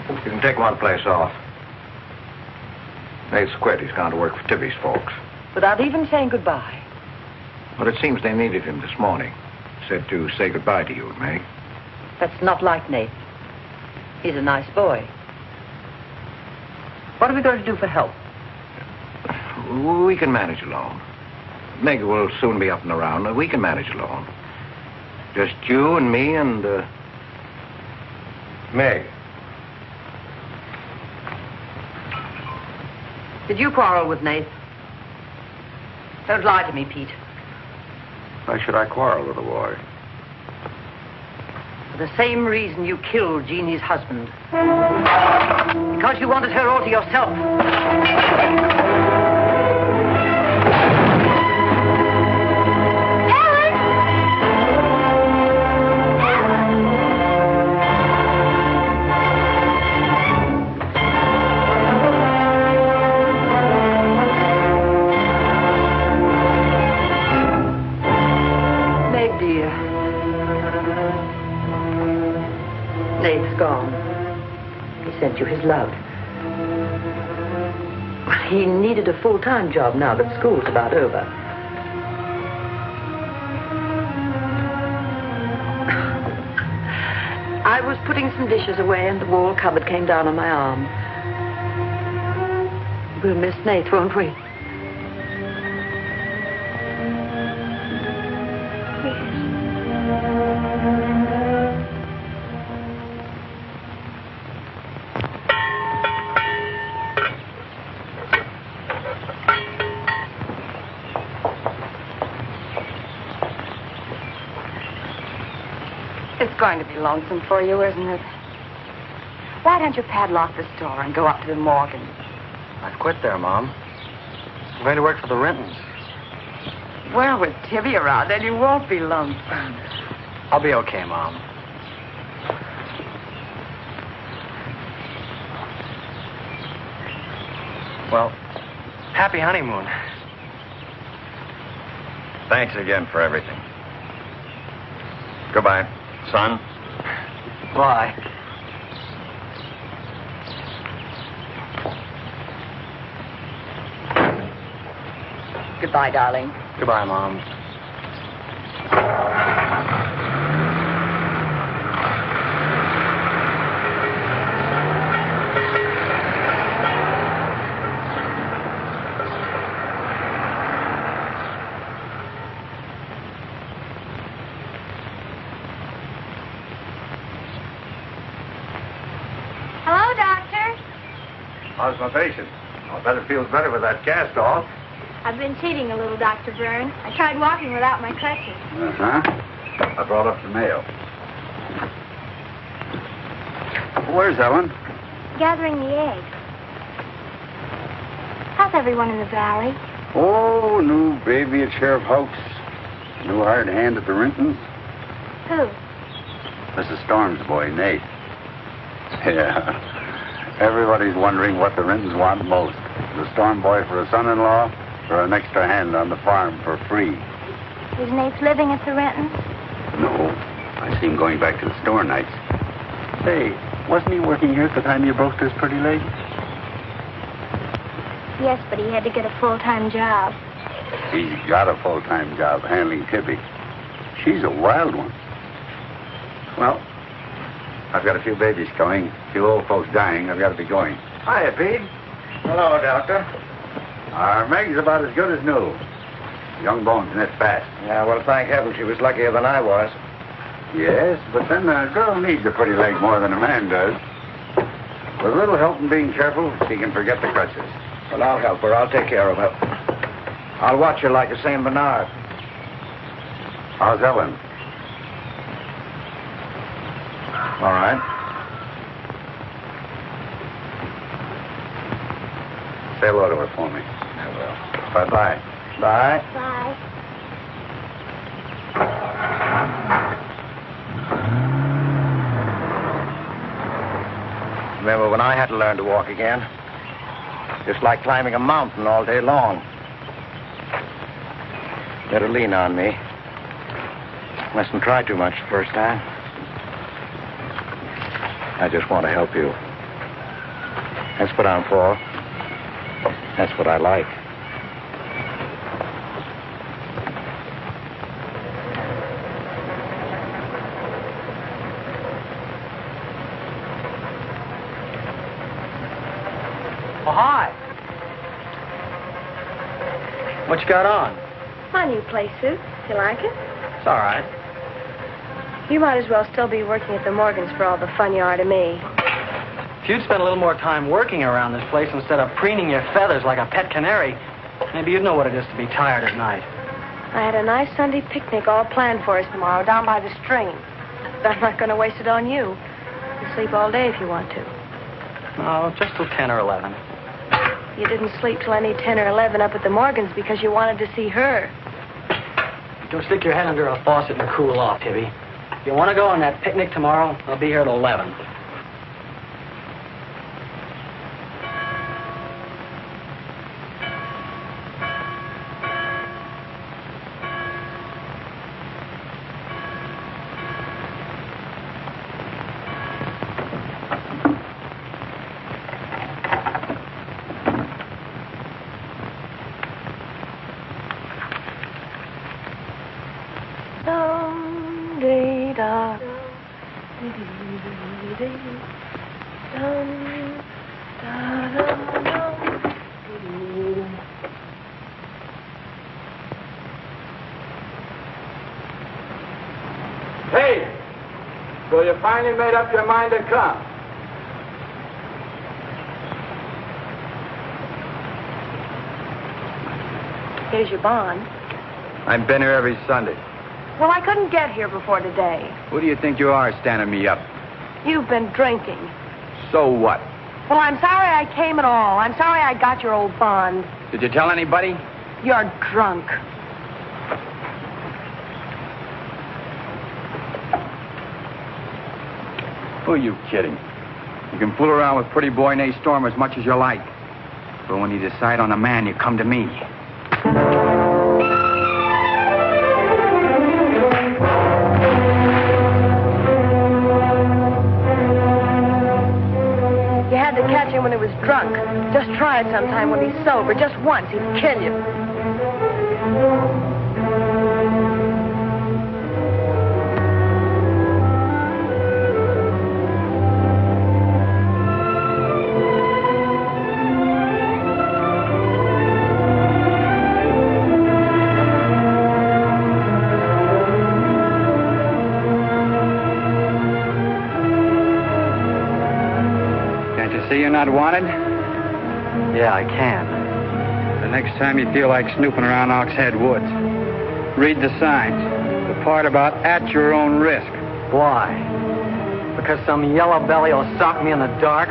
You can take one place off. Nate's quit. He's gone to work for Tibby's folks. Without even saying goodbye. But it seems they needed him this morning. Said to say goodbye to you, Meg. That's not like Nate. He's a nice boy. What are we going to do for help? We can manage alone. Meg will soon be up and around. We can manage alone. Just you and me and, Meg. Did you quarrel with Nate? Don't lie to me, Pete. Why should I quarrel with the boy? For the same reason you killed Jeannie's husband. Because you wanted her all to yourself. Sent you his love. He needed a full-time job now that school's about over. I was putting some dishes away and the wall cupboard came down on my arm. We'll miss Nate, won't we? It's going to be lonesome for you, isn't it? Why don't you padlock the store and go up to the Morgan? I've quit there, Mom. I'm going to work for the Rentons. Well, with Tibby around, then you won't be lonesome. I'll be okay, Mom. Well, happy honeymoon. Thanks again for everything. Goodbye, son. Bye. Goodbye, darling. Goodbye, Mom. Hello, Doctor. How's my patient? I'll bet it feels better with that cast off. I've been cheating a little, Dr. Byrne. I tried walking without my crutches. Uh-huh. I brought up the mail. Where's Ellen? Gathering the eggs. How's everyone in the valley? Oh, new baby at Sheriff Hoke's. New hired hand at the Rintons. Who? Mrs. Storm's boy, Nate. Yeah. Everybody's wondering what the Rintons want most. The Storm boy for a son-in-law or an extra hand on the farm for free. Is Nate living at the Rentons? No. I see him going back to the store nights. Say, wasn't he working here at the time you broke this pretty leg? Yes, but he had to get a full-time job. He's got a full-time job handling Tippy. She's a wild one. Well, I've got a few babies coming, a few old folks dying. I've got to be going. Hiya, Pete. Hello, Doctor. Our Meg's about as good as new. Young bones knit fast. Yeah, well, thank heaven she was luckier than I was. Yes, but then a girl needs a pretty leg more than a man does. With a little help and being careful, she can forget the crutches. Well, I'll help her. I'll take care of her. I'll watch her like a St. Bernard. How's Ellen? All right. Say hello to her for me. I will. Bye-bye. Bye. Bye. Remember when I had to learn to walk again? Just like climbing a mountain all day long. Better lean on me. Mustn't try too much the first time. I just want to help you. That's what I'm for. That's what I like. Oh, hi. What you got on? My new play suit. You like it? It's all right. You might as well still be working at the Morgans for all the fun you are to me. If you'd spend a little more time working around this place instead of preening your feathers like a pet canary, maybe you'd know what it is to be tired at night. I had a nice Sunday picnic all planned for us tomorrow down by the stream. But I'm not going to waste it on you. You sleep all day if you want to. Oh, just till 10 or 11. You didn't sleep till any 10 or 11 up at the Morgans because you wanted to see her. Don't stick your head under a faucet and cool off, Tibby. If you want to go on that picnic tomorrow, I'll be here at 11. Hey! So you finally made up your mind to come? Here's your bond. I've been here every Sunday. Well, I couldn't get here before today. Who do you think you are standing me up? You've been drinking. So what? Well, I'm sorry I came at all. I'm sorry I got your old bond. Did you tell anybody? You're drunk. Who are you kidding? You can fool around with pretty boy Nate Storm as much as you like. But when you decide on a man, you come to me. You had to catch him when he was drunk. Just try it sometime when he's sober. Just once, he'd kill you. See you're not wanted? Yeah, I can. The next time you feel like snooping around Oxhead Woods, read the signs. The part about at your own risk. Why? Because some yellow belly will sock me in the dark?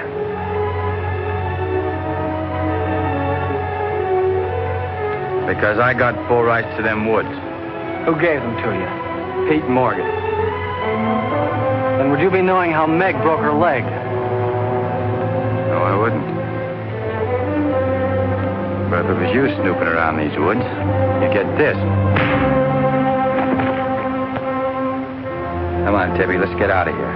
Because I got full rights to them woods. Who gave them to you? Pete Morgan. Then would you be knowing how Meg broke her leg? No, I wouldn't. But if it was you snooping around these woods, you'd get this. Come on, Tibby, let's get out of here.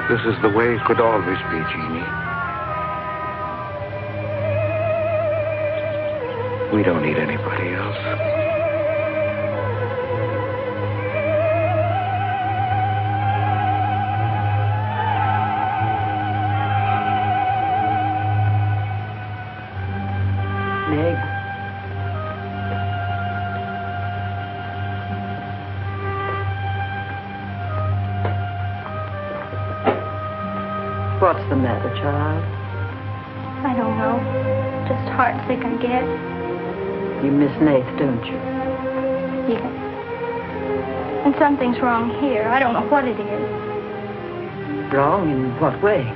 This is the way it could always be, Jeannie. We don't need anybody else. Meg. What's the matter, child? I don't know. Just heartsick, I guess. You miss Nath, don't you? Yes. And something's wrong here. I don't know what it is. Wrong in what way?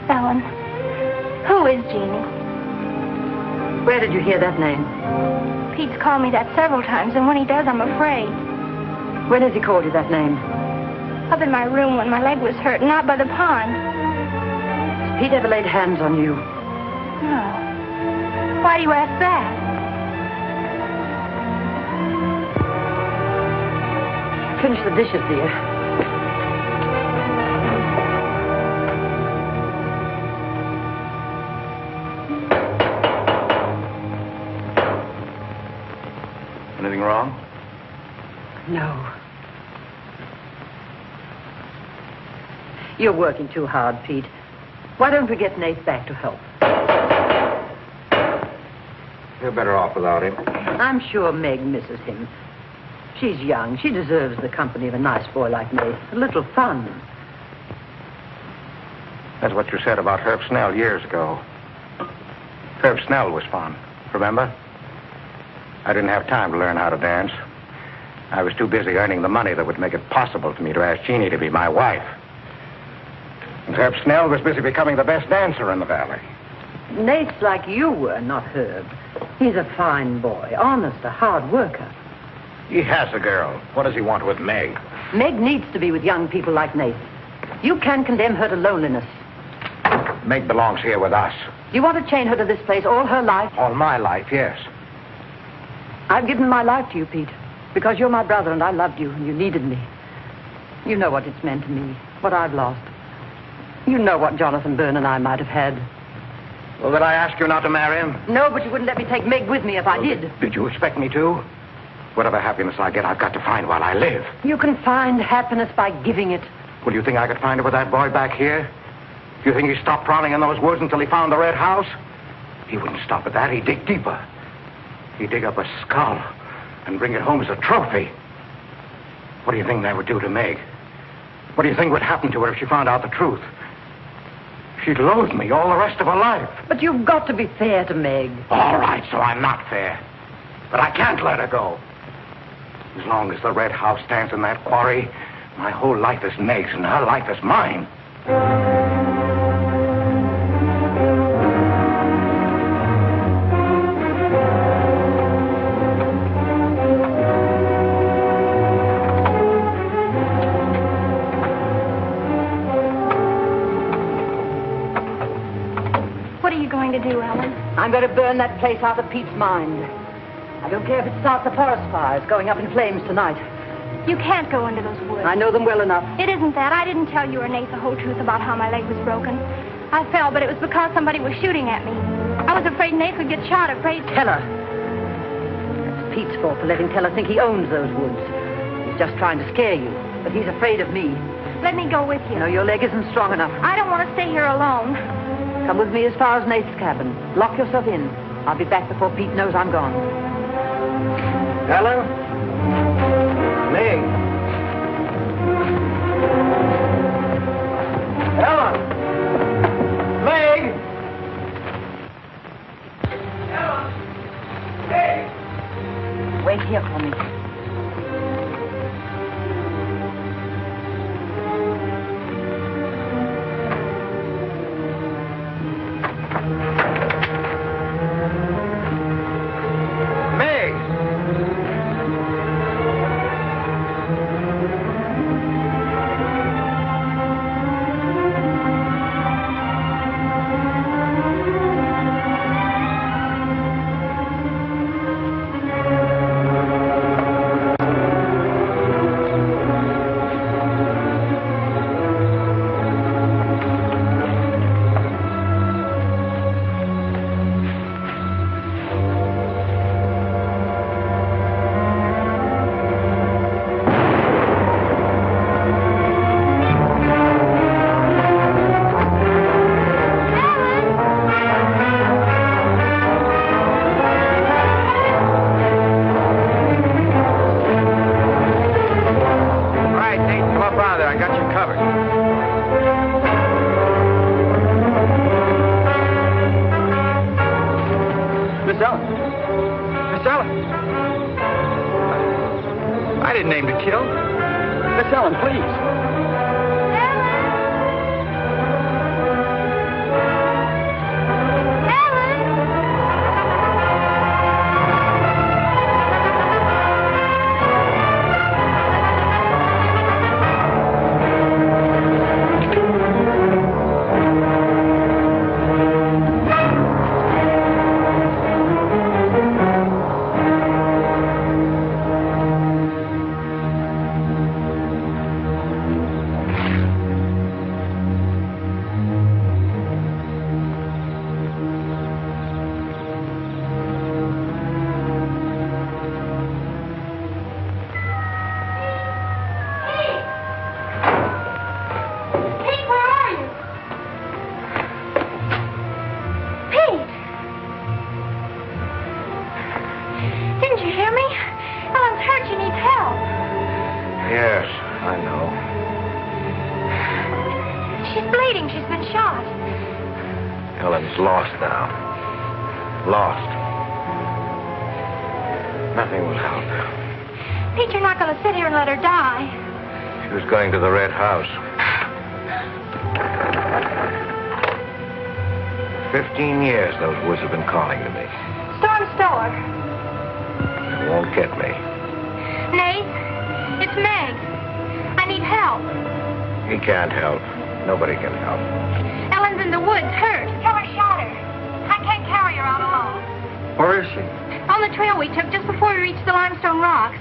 Ellen, who is Jeannie? Where did you hear that name? Pete's called me that several times, and when he does, I'm afraid. When has he called you that name? Up in my room when my leg was hurt, not by the pond. Has Pete ever laid hands on you? No. Why do you ask that? Finish the dishes, dear. Anything wrong? No. You're working too hard, Pete. Why don't we get Nate back to help? You're better off without him. I'm sure Meg misses him. She's young. She deserves the company of a nice boy like Nate. A little fun. That's what you said about Herb Snell years ago. Herb Snell was fun, remember? I didn't have time to learn how to dance. I was too busy earning the money that would make it possible for me to ask Jeannie to be my wife. And Herb Snell was busy becoming the best dancer in the valley. Nate's like you were, not Herb. He's a fine boy, honest, a hard worker. He has a girl. What does he want with Meg? Meg needs to be with young people like Nate. You can't condemn her to loneliness. Meg belongs here with us. Do you want to chain her to this place all her life? All my life, yes. I've given my life to you, Pete, because you're my brother and I loved you and you needed me. You know what it's meant to me, what I've lost. You know what Jonathan Byrne and I might have had. Well, did I ask you not to marry him? No, but you wouldn't let me take Meg with me if I did. Did you expect me to? Whatever happiness I get, I've got to find while I live. You can find happiness by giving it. Well, do you think I could find it with that boy back here? Do you think he stopped prowling in those woods until he found the red house? He wouldn't stop at that. He'd dig deeper. He'd dig up a skull and bring it home as a trophy. What do you think that would do to Meg? What do you think would happen to her if she found out the truth? She'd loathe me all the rest of her life. But you've got to be fair to Meg. All right, so I'm not fair. But I can't let her go. As long as the red house stands in that quarry, my whole life is Meg's and her life is mine. What are you going to do, Ellen? I'm going to burn that place out of Pete's mind. I don't care if it starts a forest fire. It's going up in flames tonight. You can't go into those woods. I know them well enough. It isn't that. I didn't tell you or Nate the whole truth about how my leg was broken. I fell, but it was because somebody was shooting at me. I was afraid Nate would get shot, afraid... Teller. That's Pete's fault for letting Teller think he owns those woods. He's just trying to scare you, but he's afraid of me. Let me go with you. No, your leg isn't strong enough. I don't want to stay here alone. Come with me as far as Nate's cabin. Lock yourself in. I'll be back before Pete knows I'm gone. Ellen? Meg? Ellen? Meg? Ellen? Meg? Wait here for me. Going to the red house. 15 years those woods have been calling to me. Storm Stower. It won't get me. Nate, it's Meg. I need help. He can't help. Nobody can help. Ellen's in the woods, hurt. Teller shot her. I can't carry her out alone. Where is she? On the trail we took just before we reached the limestone rocks.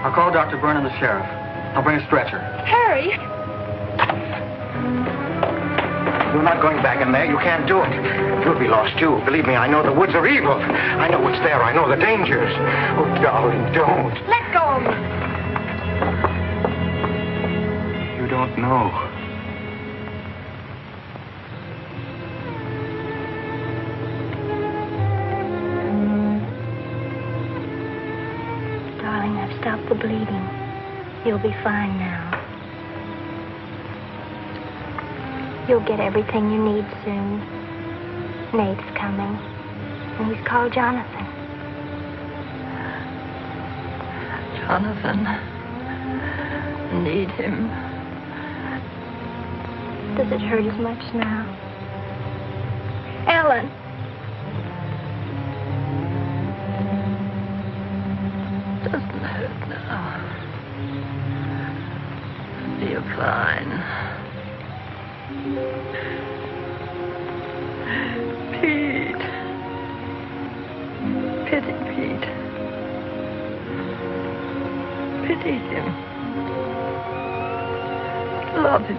I'll call Dr. Byrne and the sheriff. I'll bring a stretcher. Hurry. You're not going back in there. You can't do it. You'll be lost, too. Believe me, I know the woods are evil. I know what's there. I know the dangers. Oh, darling, don't. Let go of me. You don't know. Darling, I've stopped the bleeding. You'll be fine now. You'll get everything you need soon. Nate's coming. And he's called Jonathan. Jonathan. Need him. Does it hurt as much now? Ellen. Doesn't hurt now. You're fine. Pete. Pity Pete. Pity him. Love him.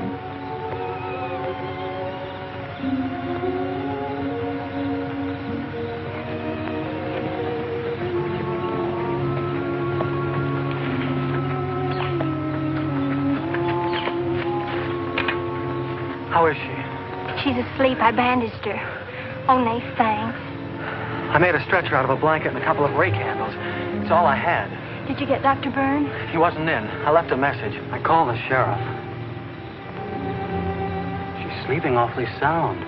How is she? She's asleep. I bandaged her. Oh, Nath, thanks. I made a stretcher out of a blanket and a couple of rake handles. It's all I had. Did you get Dr. Byrne? He wasn't in. I left a message. I called the sheriff. She's sleeping awfully sound.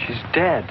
She's dead.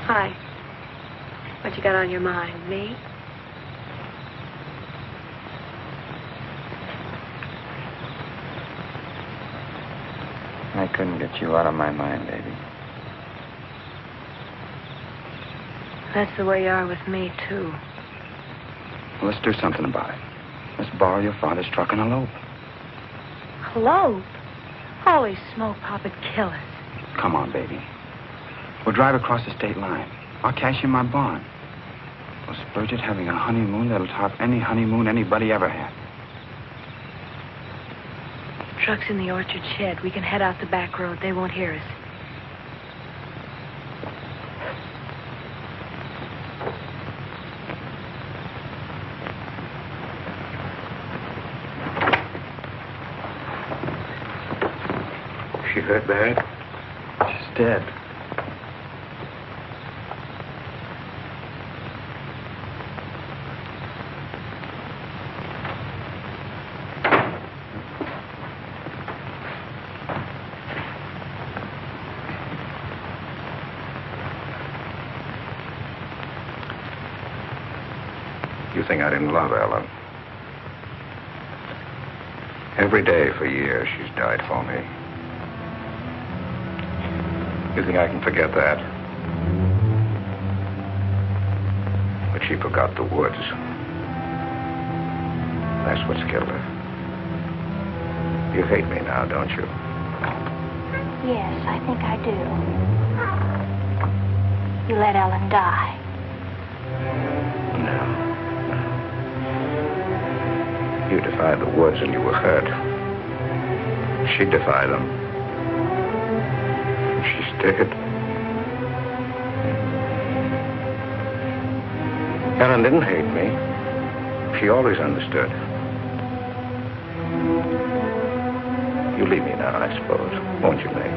Hi. What you got on your mind? Me? I couldn't get you out of my mind, baby. That's the way you are with me, too. Well, let's do something about it. Let's borrow your father's truck and elope. Elope? Holy smoke, Pop, it'd kill us. Come on, baby. We'll drive across the state line. I'll cash in my bond. We'll splurge it having a honeymoon that'll top any honeymoon anybody ever had. Truck's in the orchard shed. We can head out the back road. They won't hear us. She hurt bad? She's dead. You think I didn't love Ellen? Every day for years she's died for me. You think I can forget that? But she forgot the woods. That's what's killed her. You hate me now, don't you? Yes, I think I do. You let Ellen die. No. You defied the woods and you were hurt. She defied them. She's dead. Ellen didn't hate me. She always understood. You leave me now, I suppose, won't you, Meg?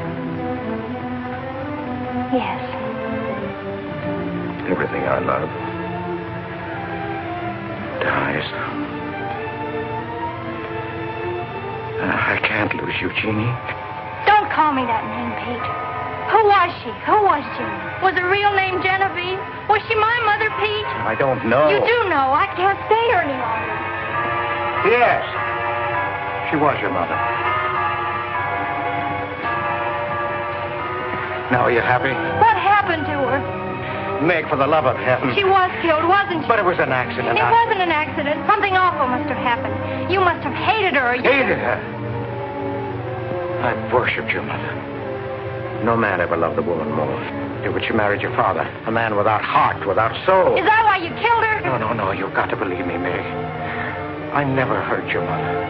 Yes. Everything I love dies. I can't lose you, Jeannie. Don't call me that name, Pete. Who was she? Who was Jeannie? Was her real name Genevieve? Was she my mother, Pete? I don't know. You do know. I can't stay here any longer. Yes. She was your mother. Now, are you happy? What happened to her? Meg, for the love of heaven. She was killed, wasn't she? But it was an accident. It wasn't an accident. Something awful must have happened. You must have hated her. Hated her? I've worshipped your mother. No man ever loved a woman more. But you married your father, a man without heart, without soul. Is that why you killed her? No, you've got to believe me, Meg. I never hurt your mother.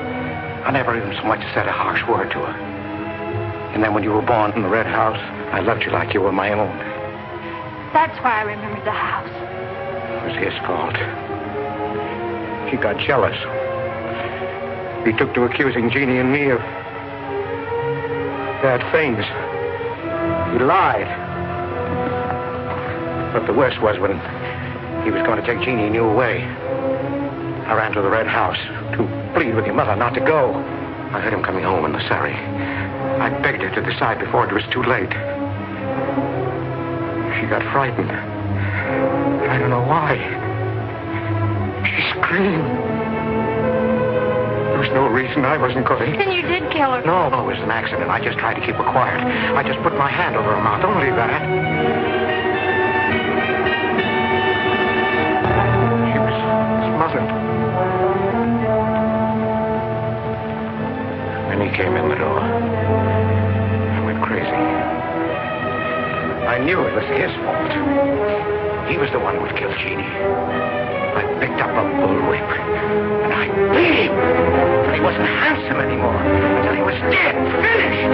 I never even so much said a harsh word to her. And then when you were born in the red house, I loved you like you were my own. That's why I remembered the house. It was his fault. He got jealous. He took to accusing Jeannie and me of bad things. He lied. But the worst was when he was going to take Jeannie and you away. I ran to the red house to plead with your mother not to go. I heard him coming home in the surrey. I begged her to decide before it was too late. She got frightened. I don't know why. She screamed. There was no reason I wasn't going. Then you did kill her. No, it was an accident. I just tried to keep her quiet. I just put my hand over her mouth. Only that. She was smothered. Then he came in the door. I went crazy. I knew it was his fault. He was the one who had killed Jeannie. I picked up a bullwhip, and I beat him till he wasn't handsome anymore, until he was dead, finished.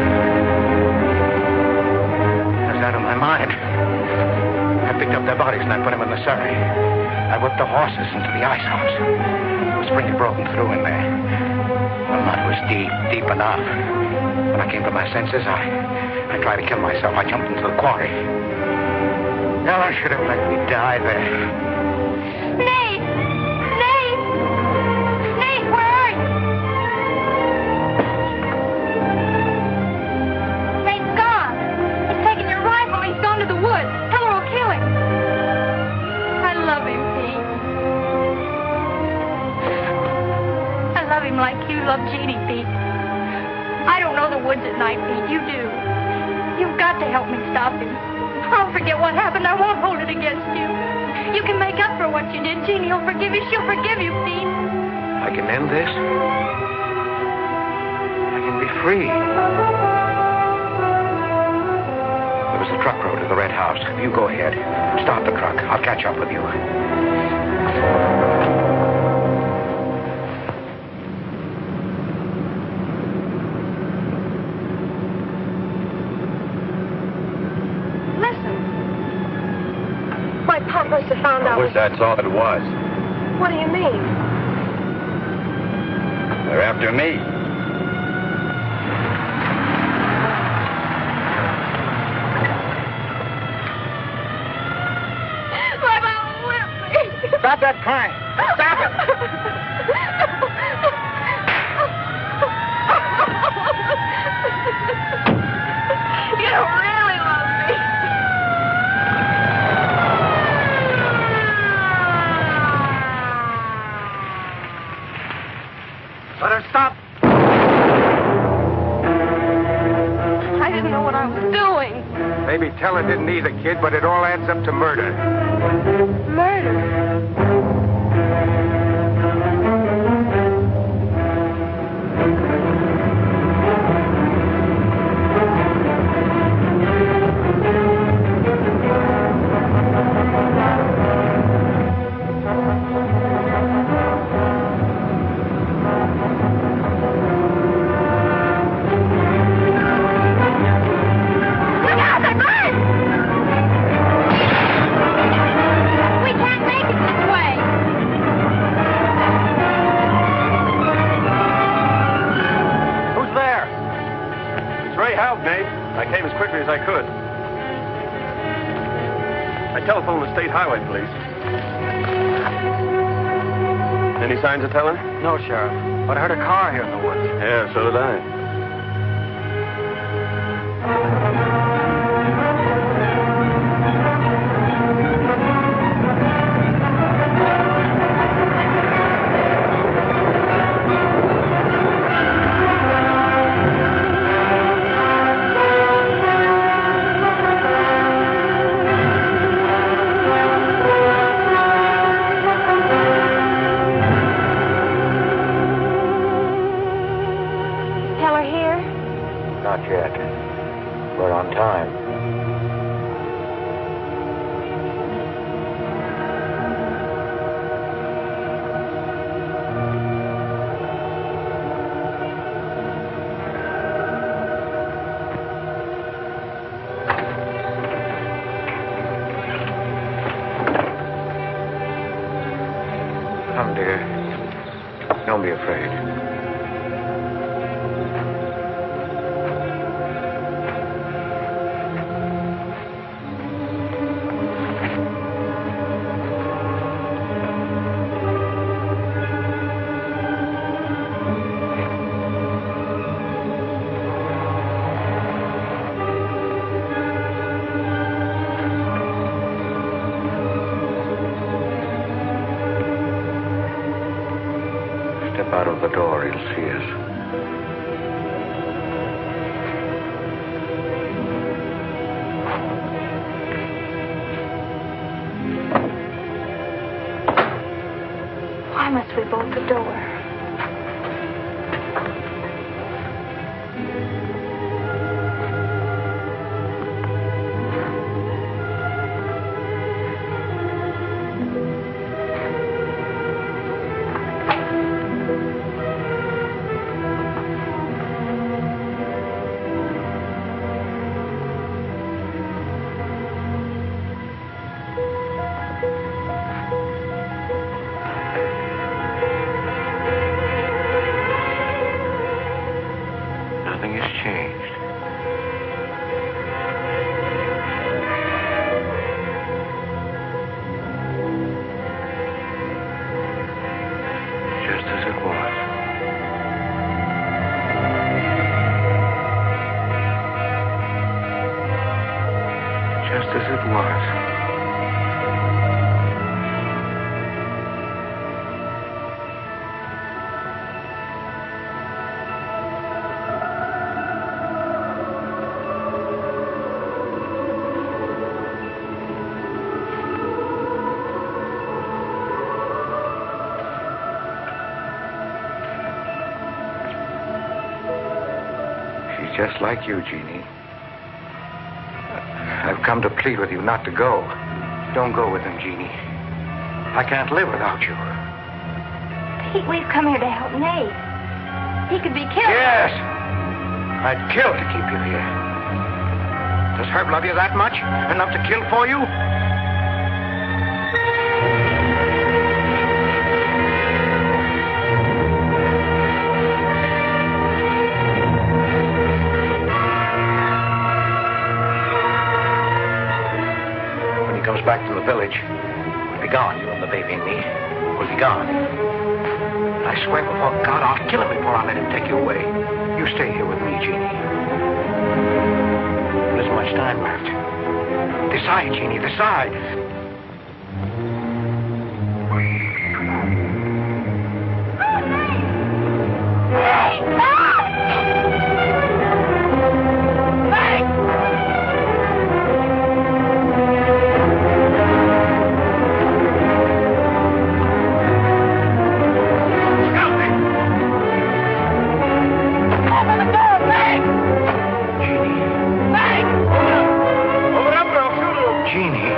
I was out of my mind. I picked up their bodies and I put them in the surrey. I whipped the horses into the ice house. It was pretty broken through in there. The mud was deep, deep enough. When I came to my senses, I tried to kill myself. I jumped into the quarry. Ella should have let me die there. Nate! Nate! Nate, where are you? Nate's gone. He's taken your rifle. He's gone to the woods. Heller will kill him. I love him, Pete. I love him like you love Jeannie, Pete. I don't know the woods at night, Pete. You do. You've got to help me stop him. I'll forget what happened. I won't hold it against you. You can make up for what you did. Jeannie will forgive you. She'll forgive you, Pete. I can end this. I can be free. There was the truck road to the red house. You go ahead. Stop the truck. I'll catch up with you. Must have found out. I wish that's all it was. What do you mean? They're after me. My mom whipped me. Stop that crying. Stop it. You don't really love me. Let her stop. I didn't know what I was doing. Maybe Teller didn't either, kid, but it all adds up to murder. Murder. As I could. I telephoned the state highway police. Any signs of Teller? No, Sheriff. But I heard a car here in the woods. Yeah, so did I. Not yet. We're on time. Come, dear. Don't be afraid. Step out of the door, he'll see us. Why must we bolt the door? Nothing has changed. Just as it was. Just as it was. She's just like you, Jeannie. I've come to plead with you not to go. Don't go with him, Jeannie. I can't live without you. Pete, we've come here to help Nate. He could be killed. Yes! I'd kill to keep you here. Does Herb love you that much? Enough to kill for you? When he comes back from the village, we'll be gone, you and the baby and me. We'll be gone. I swear before God, I'll kill him before I let him take you away. You stay here with me, Jeannie. There isn't much time left. Decide, Jeannie, decide. Jeannie.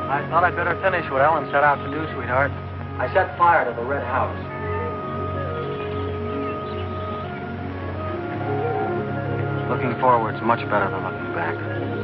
I thought I'd better finish what Ellen set out to do, sweetheart. I set fire to the red house. Looking forward's much better than looking back.